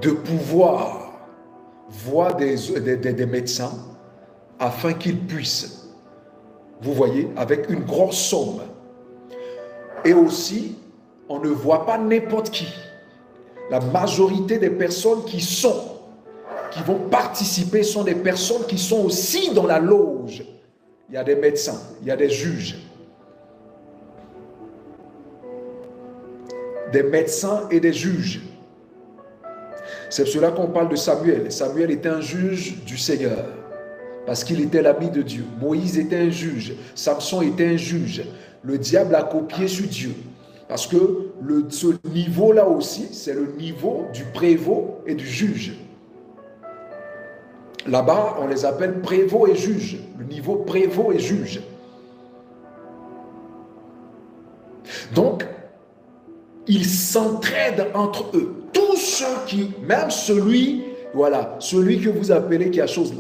de pouvoir voir des médecins afin qu'ils puissent, vous voyez, avec une grosse somme. Et aussi, on ne voit pas n'importe qui. La majorité des personnes qui vont participer sont des personnes qui sont aussi dans la loge. Il y a des médecins, il y a des juges. Des médecins et des juges. C'est cela qu'on parle de Samuel. Samuel était un juge du Seigneur parce qu'il était l'ami de Dieu. Moïse était un juge. Samson était un juge. Le diable a copié sur Dieu. Parce que ce niveau-là aussi, c'est le niveau du prévôt et du juge. Là-bas, on les appelle prévôt et juge. Le niveau prévôt et juge. Donc, ils s'entraident entre eux. Tous ceux qui, même celui que vous appelez qui a chose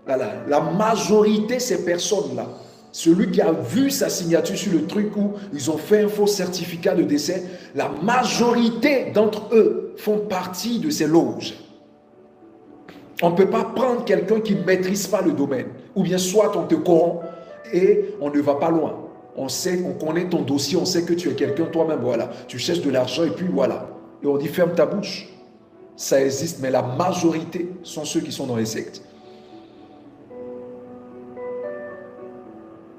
là, la majorité de ces personnes-là, celui qui a vu sa signature sur le truc où ils ont fait un faux certificat de décès, la majorité d'entre eux font partie de ces loges. On ne peut pas prendre quelqu'un qui ne maîtrise pas le domaine. Ou bien soit on te corrompt et on ne va pas loin. on sait, on connaît ton dossier, on sait que tu es quelqu'un toi-même, voilà. Tu cherches de l'argent et puis voilà. Et on dit ferme ta bouche. Ça existe, mais la majorité sont ceux qui sont dans les sectes.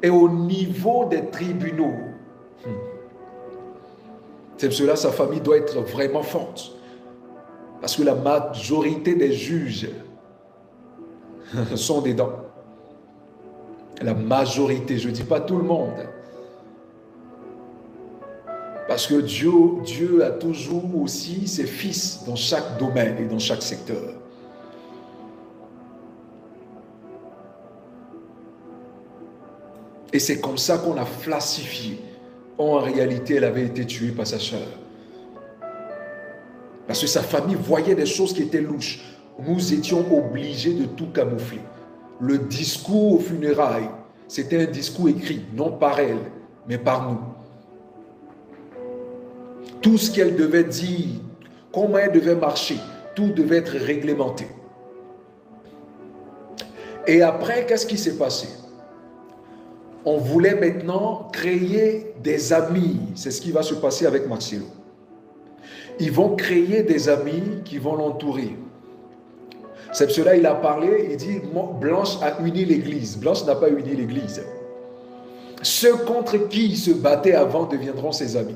Et au niveau des tribunaux, c'est pour cela que sa famille doit être vraiment forte. Parce que la majorité des juges sont dedans. La majorité, je ne dis pas tout le monde. Parce que Dieu a toujours aussi ses fils dans chaque domaine et dans chaque secteur. Et c'est comme ça qu'on a falsifié. En réalité, elle avait été tuée par sa sœur. Parce que sa famille voyait des choses qui étaient louches. Nous étions obligés de tout camoufler. Le discours aux funérailles, c'était un discours écrit, non par elle, mais par nous. Tout ce qu'elle devait dire, comment elle devait marcher, tout devait être réglementé. Et après, qu'est-ce qui s'est passé? On voulait maintenant créer des amis. C'est ce qui va se passer avec Marcelo. Ils vont créer des amis qui vont l'entourer. C'est pour cela qu'il a parlé, il dit, Blanche a uni l'Église. Blanche n'a pas uni l'Église. Ceux contre qui il se battait avant deviendront ses amis.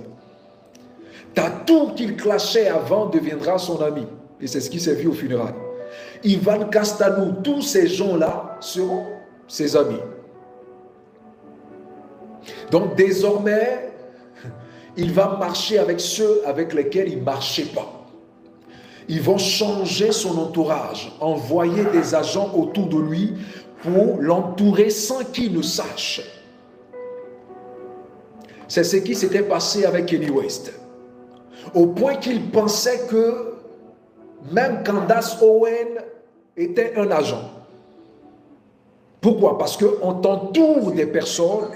Tatou qu'il clashait avant deviendra son ami. Et c'est ce qui s'est vu au funérailles. Ivan Castanou, tous ces gens-là seront ses amis. Donc désormais, il va marcher avec ceux avec lesquels il ne marchait pas. Ils vont changer son entourage, envoyer des agents autour de lui pour l'entourer sans qu'il ne sache. C'est ce qui s'était passé avec Kanye West. Au point qu'il pensait que même Candace Owen était un agent. Pourquoi? Parce qu'on t'entoure des personnes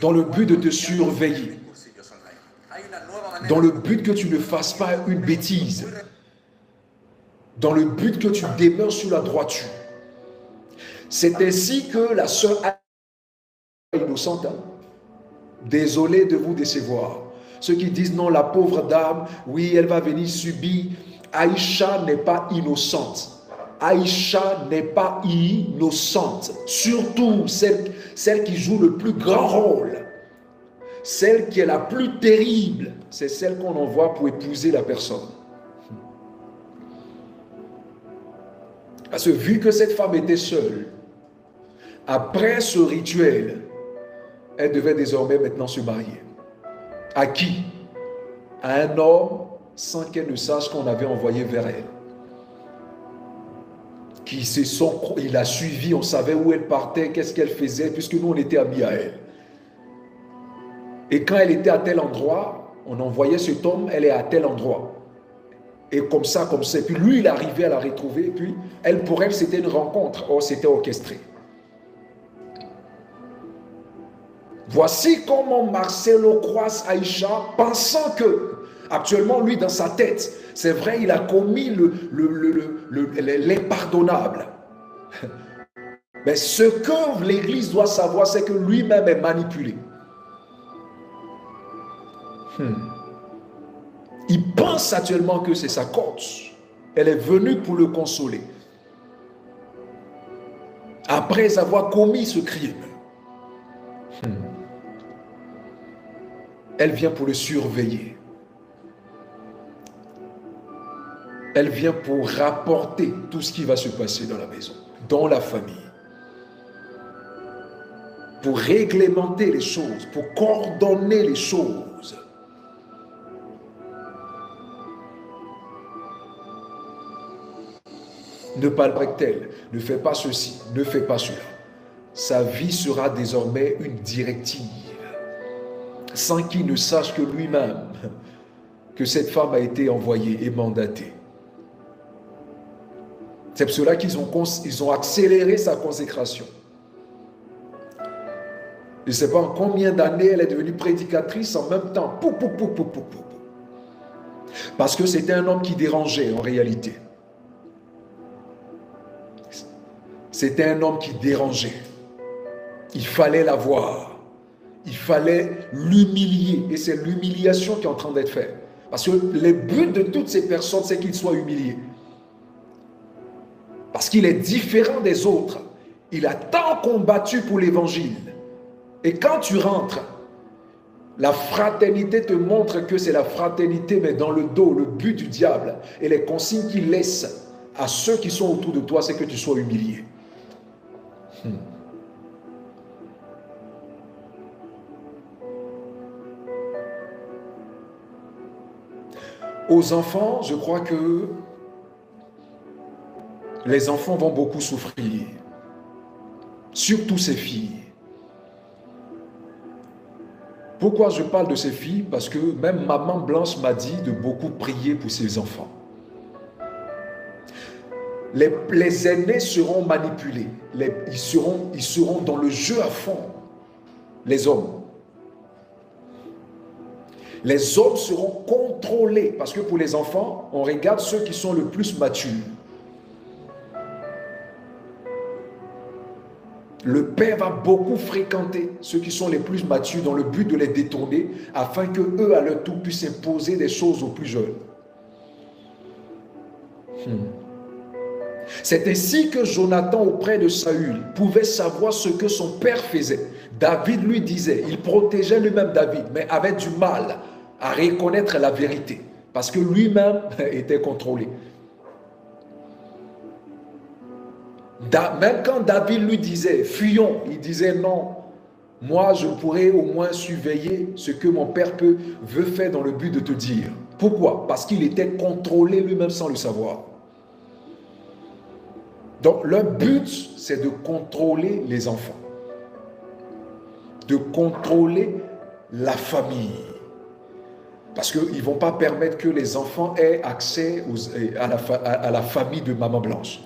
dans le but de te surveiller. Dans le but que tu ne fasses pas une bêtise. Dans le but que tu demeures sur la droiture. C'est ainsi que la sœur est innocente. Désolé de vous décevoir. Ceux qui disent non, la pauvre dame, oui, elle va venir subir. Aïcha n'est pas innocente. Aïcha n'est pas innocente. Surtout celle qui joue le plus grand rôle. Celle qui est la plus terrible, c'est celle qu'on envoie pour épouser la personne. Parce que vu que cette femme était seule, après ce rituel, elle devait désormais maintenant se marier. À qui? À un homme sans qu'elle ne sache qu'on avait envoyé vers elle. Il a suivi, on savait où elle partait, qu'est-ce qu'elle faisait, puisque nous on était amis à elle. Et quand elle était à tel endroit, on envoyait cet homme, elle est à tel endroit. Et comme ça. Et puis lui, il arrivait à la retrouver. Et puis, pour elle, c'était une rencontre. Oh, c'était orchestré. Voici comment Marcelo croise Aïcha, pensant que, actuellement, lui, dans sa tête, c'est vrai, il a commis l'impardonnable. Mais ce que l'Église doit savoir, c'est que lui-même est manipulé. Il pense actuellement que c'est sa cause. Elle est venue pour le consoler. Après avoir commis ce crime. Elle vient pour le surveiller. Elle vient pour rapporter tout ce qui va se passer dans la maison, dans la famille. Pour réglementer les choses, pour coordonner les choses. Ne parle pas tel, ne fais pas ceci, ne fais pas cela. Sa vie sera désormais une directive, sans qu'il ne sache que lui-même, que cette femme a été envoyée et mandatée. C'est pour cela qu'ils ont accéléré sa consécration. Je ne sais pas en combien d'années elle est devenue prédicatrice en même temps. Parce que c'était un homme qui dérangeait en réalité. C'était un homme qui dérangeait. Il fallait la voir. il fallait l'humilier. Et c'est l'humiliation qui est en train d'être faite. Parce que le but de toutes ces personnes, c'est qu'il soit humilié. Parce qu'il est différent des autres. Il a tant combattu pour l'évangile. Et quand tu rentres, la fraternité te montre que c'est la fraternité, mais dans le dos, le but du diable. Et les consignes qu'il laisse à ceux qui sont autour de toi, c'est que tu sois humilié. Aux enfants, je crois que les enfants vont beaucoup souffrir. Surtout ces filles. Pourquoi je parle de ces filles? Parce que même maman Blanche m'a dit de beaucoup prier pour ses enfants. Les aînés seront manipulés. Ils seront dans le jeu à fond. Les hommes. Les hommes seront contrôlés. Parce que pour les enfants, on regarde ceux qui sont le plus matures. Le père va beaucoup fréquenter ceux qui sont les plus matures dans le but de les détourner afin que eux à leur tour puissent imposer des choses aux plus jeunes. C'est ainsi que Jonathan auprès de Saül pouvait savoir ce que son père faisait. David lui disait, il protégeait lui-même David, mais avait du mal à reconnaître la vérité parce que lui-même était contrôlé. Même quand David lui disait, fuyons, il disait non, moi je pourrais au moins surveiller ce que mon père veut faire dans le but de te dire. Pourquoi? Parce qu'il était contrôlé lui-même sans le savoir. Donc leur but, c'est de contrôler les enfants, de contrôler la famille. Parce qu'ils ne vont pas permettre que les enfants aient accès à la famille de Maman Blanche.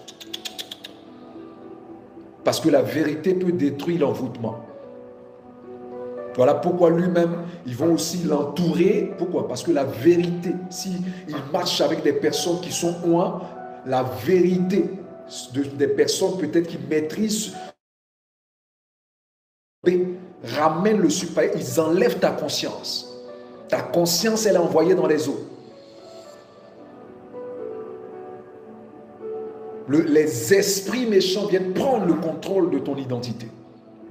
Parce que la vérité peut détruire l'envoûtement. Voilà pourquoi lui-même, ils vont aussi l'entourer. Pourquoi? Parce que la vérité, s'il marche avec des personnes qui sont loin, la vérité des personnes peut-être qui maîtrisent, ramènent le super, ils enlèvent ta conscience. Ta conscience, elle est envoyée dans les eaux. Les esprits méchants viennent prendre le contrôle de ton identité,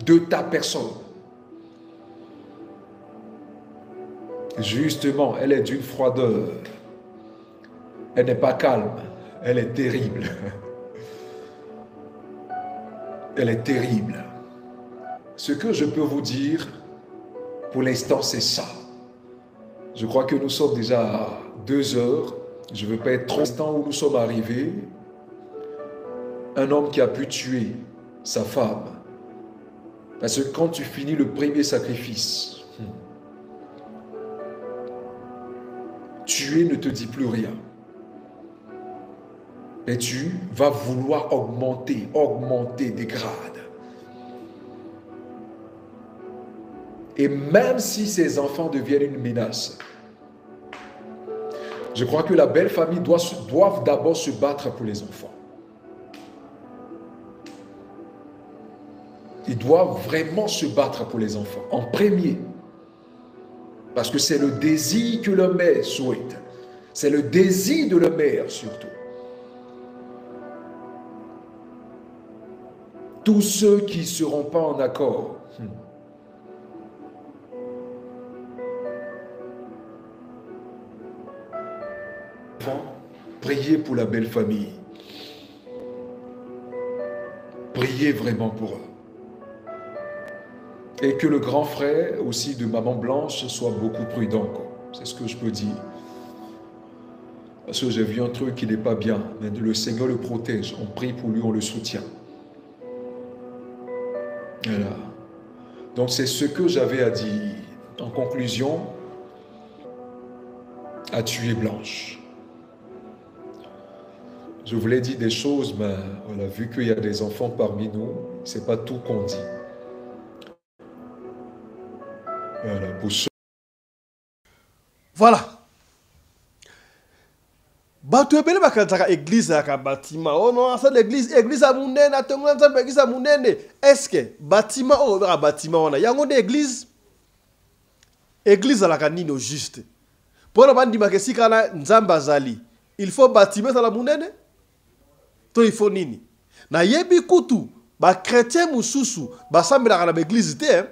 de ta personne. Justement, elle est d'une froideur. Elle n'est pas calme, elle est terrible. Elle est terrible. Ce que je peux vous dire, pour l'instant, c'est ça. Je crois que nous sommes déjà à 2 heures. Je ne veux pas être trop longtemps où nous sommes arrivés. Un homme qui a pu tuer sa femme. Parce que quand tu finis le premier sacrifice, tuer ne te dit plus rien. Et tu vas vouloir augmenter des grades. Et même si ces enfants deviennent une menace, je crois que la belle famille doivent d'abord se battre pour les enfants. Ils doivent vraiment se battre pour les enfants, en premier. Parce que c'est le désir que le mère souhaite. C'est le désir de la mère surtout. Tous ceux qui ne seront pas en accord, priez pour la belle famille. Priez vraiment pour eux. Et que le grand frère aussi de Maman Blanche soit beaucoup prudent. C'est ce que je peux dire. Parce que j'ai vu un truc qui n'est pas bien. Mais le Seigneur le protège. On prie pour lui, on le soutient. Voilà. Donc c'est ce que j'avais à dire. En conclusion, à tuer Blanche. Je voulais dire des choses, mais voilà, vu qu'il y a des enfants parmi nous, ce n'est pas tout qu'on dit. Voilà, pour ceux... Voilà. Bato ebele bakataka église aka bâtiment. Oh non, ça l'église à munene, atongola nzambe église à munene. Est-ce que bâtiment oh ba bâtiment on a yango de église église à la canine juste. Pour la bande makesi kana nzamba zali. Il faut bâtiment à la munene. To il faut nini. Na yebi kutu ba chrétien mususu ba sambela na église té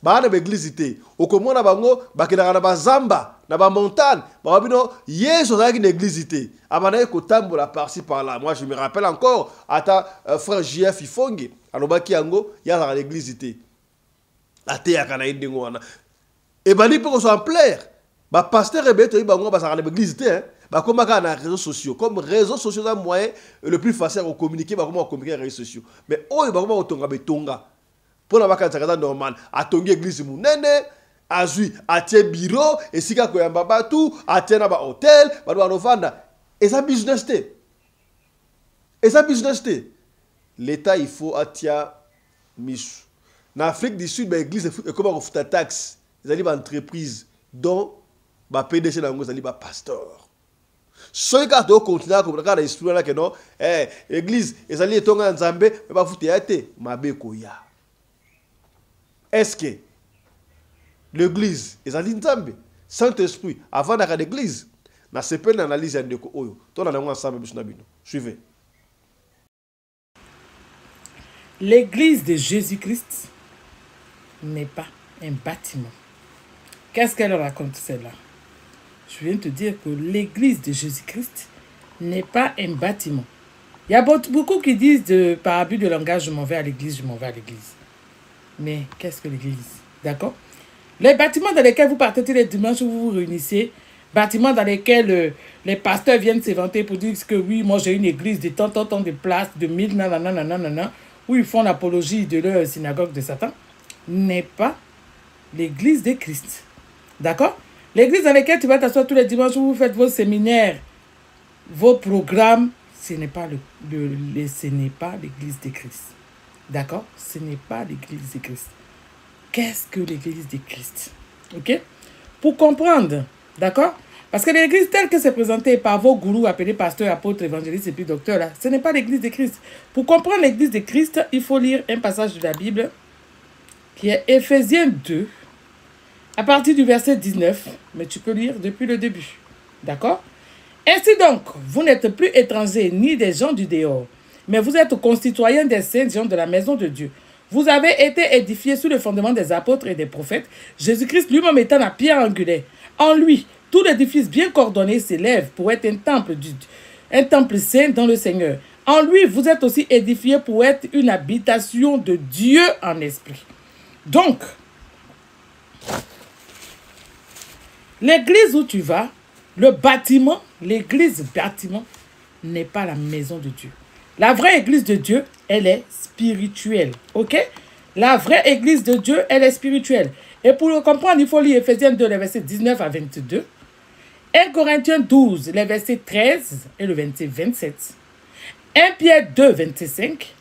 ba na église té. Okomona bango ba kina na ba zamba na ba montagne ba bino yeso za ki église té. Abana ko tambola par-ci par-là. Moi je me rappelle encore ata frère JF Ifongi alobaki yango ya na l'église té. Ate ya kana indingo wana. Et bali pe ko so en plaire. Ba pasteur ebeto yi bango ba sa na église té bah comme on a les réseaux sociaux, comme réseaux sociaux c'est un moyen le plus facile à communiquer, bah comment communiquer les réseaux sociaux. Mais oh, bah comment on tonga betonga pour la vacances normal, à tonga église mounene, à zui, à tie bureau, et si ka koyamba batu, à tie na ba hôtel, bah doit vendre. Et ça business té. Et ça business té. L'État il faut atia misu. En Afrique du Sud, bah église est comme on fait taxe, ils allaient ba entreprise dont bah PDG na ngo zali ba pasteur. Ceux qui ont continué à comprendre l'histoire que non, l'église, ils allaient être en Zambé, mais pas foutre yate, mabekoya. Est-ce que l'église, ils allaient en Zambé, Saint-Esprit, avant d'aller à l'église, na sepe une analyse de ko oyo, ton on ensemble bisuna bino. Suivez. L'église de Jésus-Christ n'est pas un bâtiment. Qu'est-ce qu'elle raconte celle-là? Je viens de te dire que l'église de Jésus-Christ n'est pas un bâtiment. Il y a beaucoup qui disent par abus de langage, je m'en vais à l'église, je m'en vais à l'église. Mais qu'est-ce que l'église? D'accord? Les bâtiments dans lesquels vous partez tous les dimanches où vous vous réunissez, bâtiments dans lesquels les pasteurs viennent s'éventer pour dire que oui, moi j'ai une église de tant de places, de 1000, nanana, où ils font l'apologie de leur synagogue de Satan, n'est pas l'église de Christ. D'accord? L'église dans laquelle tu vas t'asseoir tous les dimanches où vous faites vos séminaires, vos programmes, ce n'est pas l'église de Christ. D'accord? Ce n'est pas l'église de Christ. Qu'est-ce que l'église de Christ? Ok? Pour comprendre, d'accord? Parce que l'église telle que c'est présentée par vos gourous appelés pasteurs, apôtres, évangélistes et puis docteurs, là, ce n'est pas l'église de Christ. Pour comprendre l'église de Christ, il faut lire un passage de la Bible qui est Éphésiens 2, à partir du verset 19, mais tu peux lire depuis le début. D'accord? Ainsi donc, vous n'êtes plus étrangers ni des gens du dehors, mais vous êtes concitoyens des saints gens de la maison de Dieu. Vous avez été édifiés sous le fondement des apôtres et des prophètes, Jésus-Christ lui-même étant la pierre angulaire. En lui, tout l'édifice bien coordonné s'élève pour être un temple saint dans le Seigneur. En lui, vous êtes aussi édifiés pour être une habitation de Dieu en esprit. Donc, l'église où tu vas, le bâtiment, l'église bâtiment, n'est pas la maison de Dieu. La vraie église de Dieu, elle est spirituelle. Ok? La vraie église de Dieu, elle est spirituelle. Et pour le comprendre, il faut lire Éphésiens 2, les versets 19 à 22. 1 Corinthiens 12, les versets 13 et le verset 27. 1 Pierre 2, 25.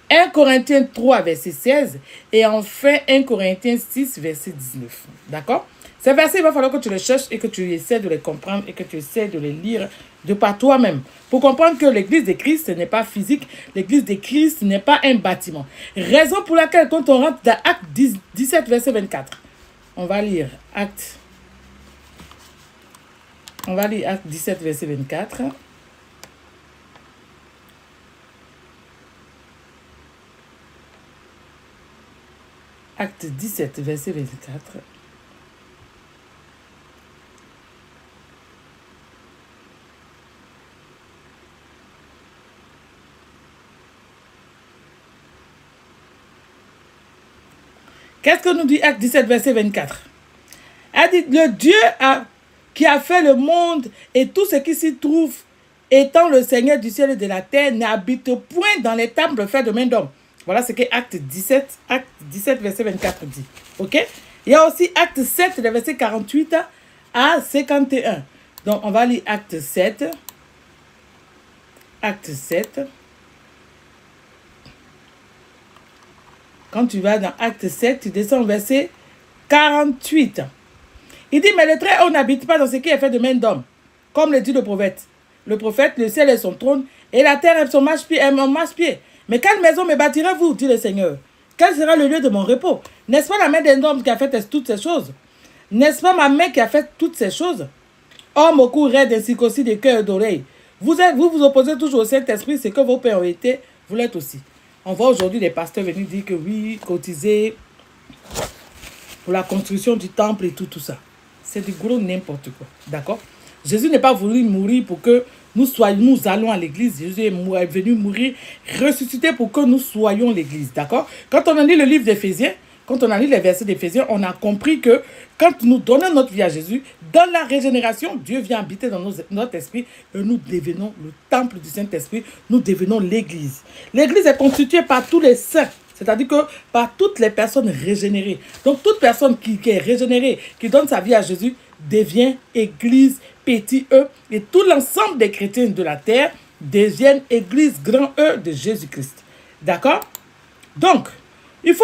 1 Corinthiens 3, verset 16. Et enfin, 1 Corinthiens 6, verset 19. D'accord? Ces versets, il va falloir que tu les cherches et que tu essaies de les comprendre et que tu essaies de les lire de par toi-même. Pour comprendre que l'église de Christ n'est pas physique, l'église de Christ n'est pas un bâtiment. Raison pour laquelle, quand on rentre dans Acte 17, verset 24, on va lire Acte 17, verset 24. Acte 17, verset 24. Qu'est-ce que nous dit Acte 17, verset 24? Elle dit, le Dieu qui a fait le monde et tout ce qui s'y trouve, étant le Seigneur du ciel et de la terre, n'habite point dans les temples faits de main d'homme. Voilà ce que Acte 17, verset 24 dit. Ok? Il y a aussi Acte 7, le verset 48 à 51. Donc, on va lire Acte 7. Acte 7. Quand tu vas dans Acte 7, tu descends au verset 48. Il dit, mais le Très-Haut n'habite pas dans ce qui est fait de main d'homme, comme le dit le prophète. Le prophète, le ciel est son trône, et la terre est son marche-pied. Mais quelle maison me bâtirez-vous, dit le Seigneur? Quel sera le lieu de mon repos? N'est-ce pas la main d'un homme qui a fait toutes ces choses? N'est-ce pas ma mère qui a fait toutes ces choses? Homme au cou raide ainsi qu'aussi des cœurs d'oreilles. Vous vous opposez toujours au Saint-Esprit, c'est que vos pères ont été, vous l'êtes aussi. On voit aujourd'hui des pasteurs venir dire que oui, cotiser pour la construction du temple et tout ça. C'est du gros n'importe quoi. D'accord? Jésus n'est pas voulu mourir pour que nous allons à l'église. Jésus est venu mourir, ressuscité pour que nous soyons l'église. D'accord? Quand on a lu le livre d'Éphésiens, quand on a lu les versets d'Éphésiens, on a compris que quand nous donnons notre vie à Jésus, dans la régénération, Dieu vient habiter dans notre esprit et nous devenons le temple du Saint-Esprit, nous devenons l'église. L'église est constituée par tous les saints, c'est-à-dire que par toutes les personnes régénérées. Donc toute personne qui est régénérée, qui donne sa vie à Jésus, devient église petit E et tout l'ensemble des chrétiens de la terre deviennent église grand E de Jésus-Christ. D'accord? Donc,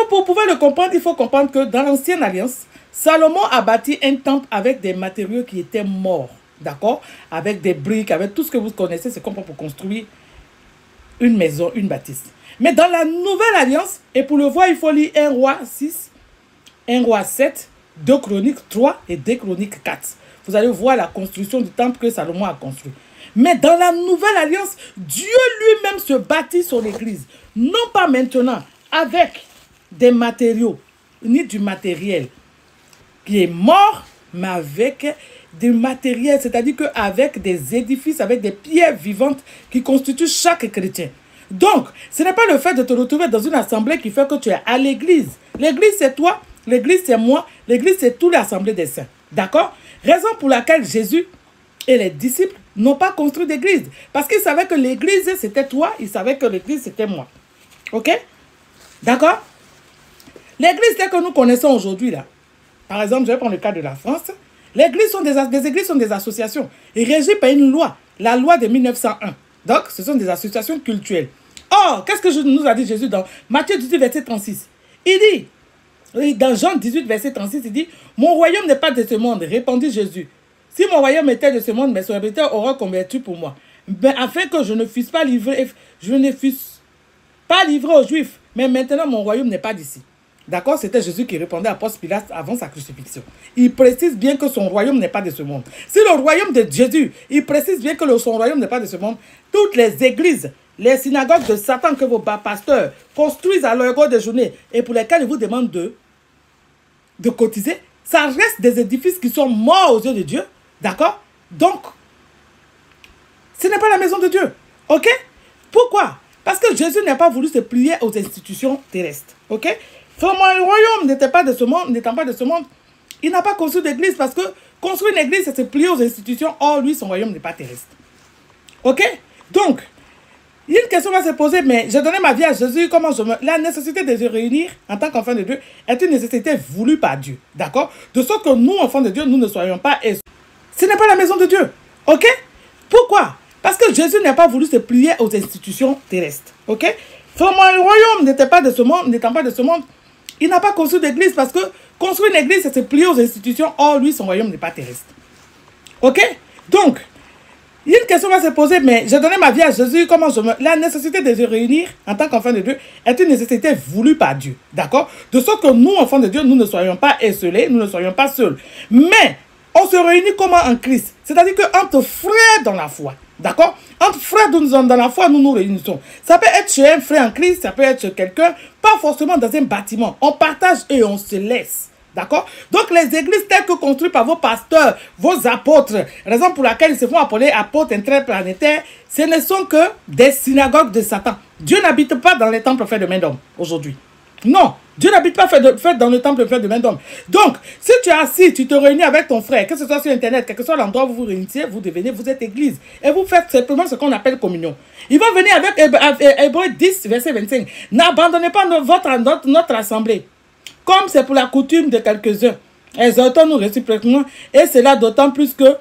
pour pouvoir le comprendre, il faut comprendre que dans l'ancienne alliance, Salomon a bâti un temple avec des matériaux qui étaient morts. D'accord? Avec des briques, avec tout ce que vous connaissez, c'est comme pour construire une maison, une bâtisse. Mais dans la nouvelle alliance, et pour le voir, il faut lire 1 Roi 6, 1 Roi 7, 2 Chroniques 3 et 2 Chroniques 4. Vous allez voir la construction du temple que Salomon a construit. Mais dans la nouvelle alliance, Dieu lui-même se bâtit sur l'église. Non pas maintenant avec des matériaux, ni du matériel qui est mort, mais avec des matériels, c'est-à-dire qu'avec des édifices, avec des pierres vivantes qui constituent chaque chrétien. Donc, ce n'est pas le fait de te retrouver dans une assemblée qui fait que tu es à l'église. L'église, c'est toi, l'église, c'est moi, l'église, c'est toute l'assemblée des saints. D'accord? Raison pour laquelle Jésus et les disciples n'ont pas construit d'église. Parce qu'ils savaient que l'église, c'était toi, ils savaient que l'église, c'était moi. Ok? D'accord? L'église telle que nous connaissons aujourd'hui, là, par exemple, je vais prendre le cas de la France, les églises sont des associations régies par une loi, la loi de 1901. Donc, ce sont des associations cultuelles. Or, qu'est-ce que nous a dit Jésus dans Matthieu 18, verset 36? Il dit, dans Jean 18, verset 36, il dit, « Mon royaume n'est pas de ce monde, répondit Jésus. Si mon royaume était de ce monde, mes serviteurs auraient converti pour moi. Mais afin que je ne fusse pas livré aux Juifs, mais maintenant mon royaume n'est pas d'ici. » D'accord? C'était Jésus qui répondait à Ponce Pilate avant sa crucifixion. Il précise bien que son royaume n'est pas de ce monde. Si le royaume de Jésus, il précise bien que son royaume n'est pas de ce monde, toutes les églises, les synagogues de Satan que vos pasteurs construisent à leur de journée et pour lesquels ils vous demandent de cotiser, ça reste des édifices qui sont morts aux yeux de Dieu. D'accord? Donc, ce n'est pas la maison de Dieu. Ok? Pourquoi? Parce que Jésus n'a pas voulu se plier aux institutions terrestres. Ok? Son royaume n'étant pas de ce monde, il n'a pas construit d'église parce que construire une église, c'est se plier aux institutions. Or, lui, son royaume n'est pas terrestre. Ok? Donc, une question va se poser, mais j'ai donné ma vie à Jésus, comment je me... La nécessité de se réunir en tant qu'enfant de Dieu est une nécessité voulue par Dieu. D'accord? De sorte que nous, enfants de Dieu, nous ne soyons pas... Ce n'est pas la maison de Dieu. Ok? Pourquoi? Parce que Jésus n'a pas voulu se plier aux institutions terrestres. Ok? Son royaume n'étant pas de ce monde, il n'a pas construit d'église parce que construire une église, c'est se plier aux institutions. Or, lui, son royaume n'est pas terrestre. Ok? Donc, une question va se poser, mais j'ai donné ma vie à Jésus, comment je me... La nécessité de se réunir en tant qu'enfant de Dieu est une nécessité voulue par Dieu. D'accord? De sorte que nous, enfants de Dieu, nous ne soyons pas esselés, nous ne soyons pas seuls. Mais, on se réunit comment en Christ? C'est-à-dire qu'entre frères dans la foi. D'accord? Entre frères dans la foi, nous nous réunissons. Ça peut être chez un frère en Christ, ça peut être chez quelqu'un, pas forcément dans un bâtiment. On partage et on se laisse. D'accord? Donc les églises telles que construites par vos pasteurs, vos apôtres, raison pour laquelle ils se font appeler apôtres interplanétaires, ce ne sont que des synagogues de Satan. Dieu n'habite pas dans les temples faits de main d'homme aujourd'hui. Non, Dieu n'habite pas fait dans le temple fait de main d'homme. Donc, si tu es assis, tu te réunis avec ton frère, que ce soit sur Internet, quel que soit l'endroit où vous vous réunissez, vous êtes église. Et vous faites simplement ce qu'on appelle communion. Ils vont venir avec Hébreux 10, verset 25. N'abandonnez pas notre assemblée, comme c'est pour la coutume de quelques-uns. Exhortons-nous réciproquement, et cela d'autant plus que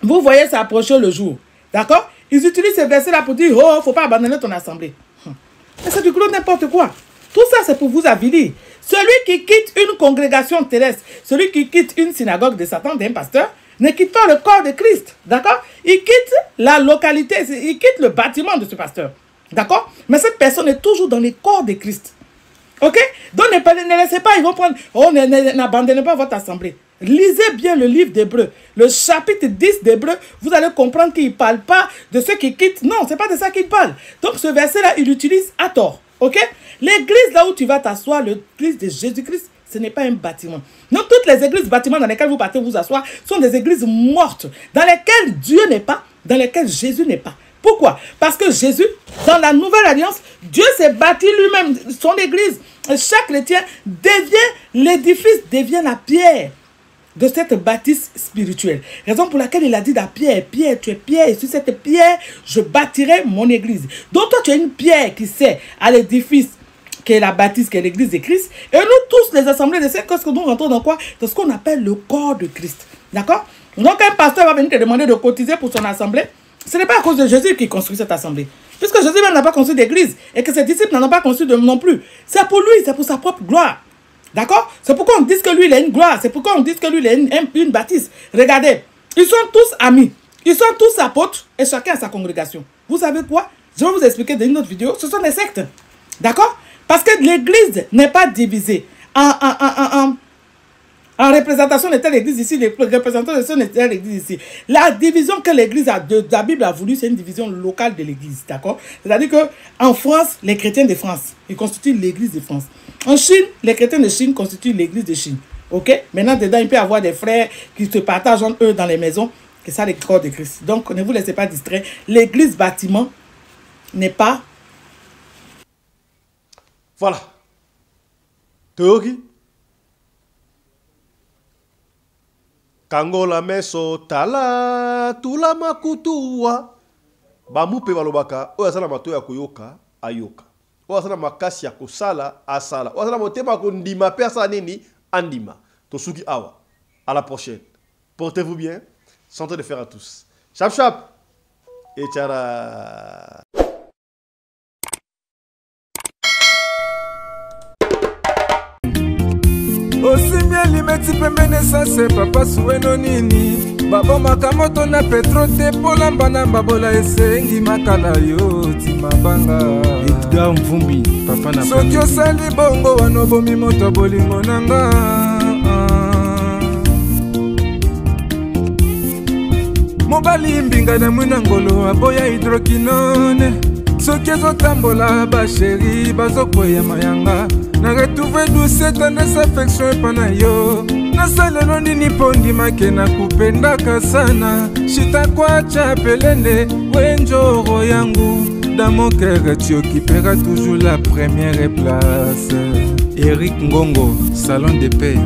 vous voyez s'approcher le jour. D'accord? Ils utilisent ces versets-là pour dire, oh, il ne faut pas abandonner ton assemblée. Mais c'est du gros n'importe quoi. Tout ça, c'est pour vous avilir. Celui qui quitte une congrégation terrestre, celui qui quitte une synagogue de Satan, d'un pasteur, ne quitte pas le corps de Christ. D'accord? Il quitte la localité, il quitte le bâtiment de ce pasteur. D'accord? Mais cette personne est toujours dans le corps de Christ. Ok? Donc ne laissez pas, ils vont prendre, oh, n'abandonnez pas votre assemblée. Lisez bien le livre d'Hébreux. Le chapitre 10 d'Hébreux, vous allez comprendre qu'il ne parle pas de ceux qui quittent. Non, ce n'est pas de ça qu'il parle. Donc ce verset-là, il l'utilise à tort. Ok? L'église là où tu vas t'asseoir, l'église de Jésus-Christ, ce n'est pas un bâtiment. Non, toutes les églises, bâtiments dans lesquels vous partez vous asseoir, sont des églises mortes, dans lesquelles Dieu n'est pas, dans lesquelles Jésus n'est pas. Pourquoi? Parce que Jésus, dans la nouvelle alliance, Dieu s'est bâti lui-même, son église. Chaque chrétien devient, l'édifice devient la pierre de cette bâtisse spirituelle. Raison pour laquelle il a dit à Pierre, Pierre, tu es pierre, et sur cette pierre, je bâtirai mon église. Donc toi, tu es une pierre qui sert à l'édifice, qui est la bâtisse, qui est l'église de Christ. Et nous tous, les assemblées de saints, qu'est-ce que nous rentrons dans quoi? Dans ce qu'on appelle le corps de Christ. D'accord? Donc un pasteur va venir te demander de cotiser pour son assemblée. Ce n'est pas à cause de Jésus qui construit cette assemblée. Puisque Jésus même n'a pas construit d'église et que ses disciples n'en ont pas construit non plus. C'est pour lui, c'est pour sa propre gloire. D'accord? C'est pourquoi on dit que lui, il a une gloire. C'est pourquoi on dit que lui, il a une bâtisse. Regardez, ils sont tous amis. Ils sont tous apôtres et chacun a sa congrégation. Vous savez quoi? Je vais vous expliquer dans une autre vidéo. Ce sont des sectes. D'accord? Parce que l'église n'est pas divisée en représentation de telle église ici, les représentants de telle église ici. La division que l'église de la Bible a voulu, c'est une division locale de l'église. D'accord? C'est-à-dire qu'en France, les chrétiens de France, ils constituent l'église de France. En Chine, les chrétiens de Chine constituent l'église de Chine. Ok? Maintenant, dedans, il peut y avoir des frères qui se partagent entre eux dans les maisons. C'est ça le corps de Christ. Donc, ne vous laissez pas distraire. L'église bâtiment n'est pas... Voilà. Théorie. Kangola meso tala tula makutua. Bamupe balobaka. Oya sana matoya kuyoka ayoka. Oya sana makasi ya kusala asala. Oya sana motema kundima pesa nini andima. Tosuki awa. À la prochaine. Portez-vous bien. Santé de fer à tous. Chap chap. Et tchara. Osimieli meti pembene sase papa sueno nini babo makamoto na petro te polamba na babola esengi makala yo timabanga Edgar Mvumbi papa na soki osali bongo wanobomi moto bolingo nanga mobali mbinga na mwina ngolo aboya hydroquinone soki ezotambola basheri bazokwea mayanga na retrouve douce tendresse affection epana yo nasalelo nini pondimake na kupendaka sana shitakwacha pelende wenjoro yangu dans mon cœur tu occuperas toujours la première place. Eric Ngongo, salon de paix.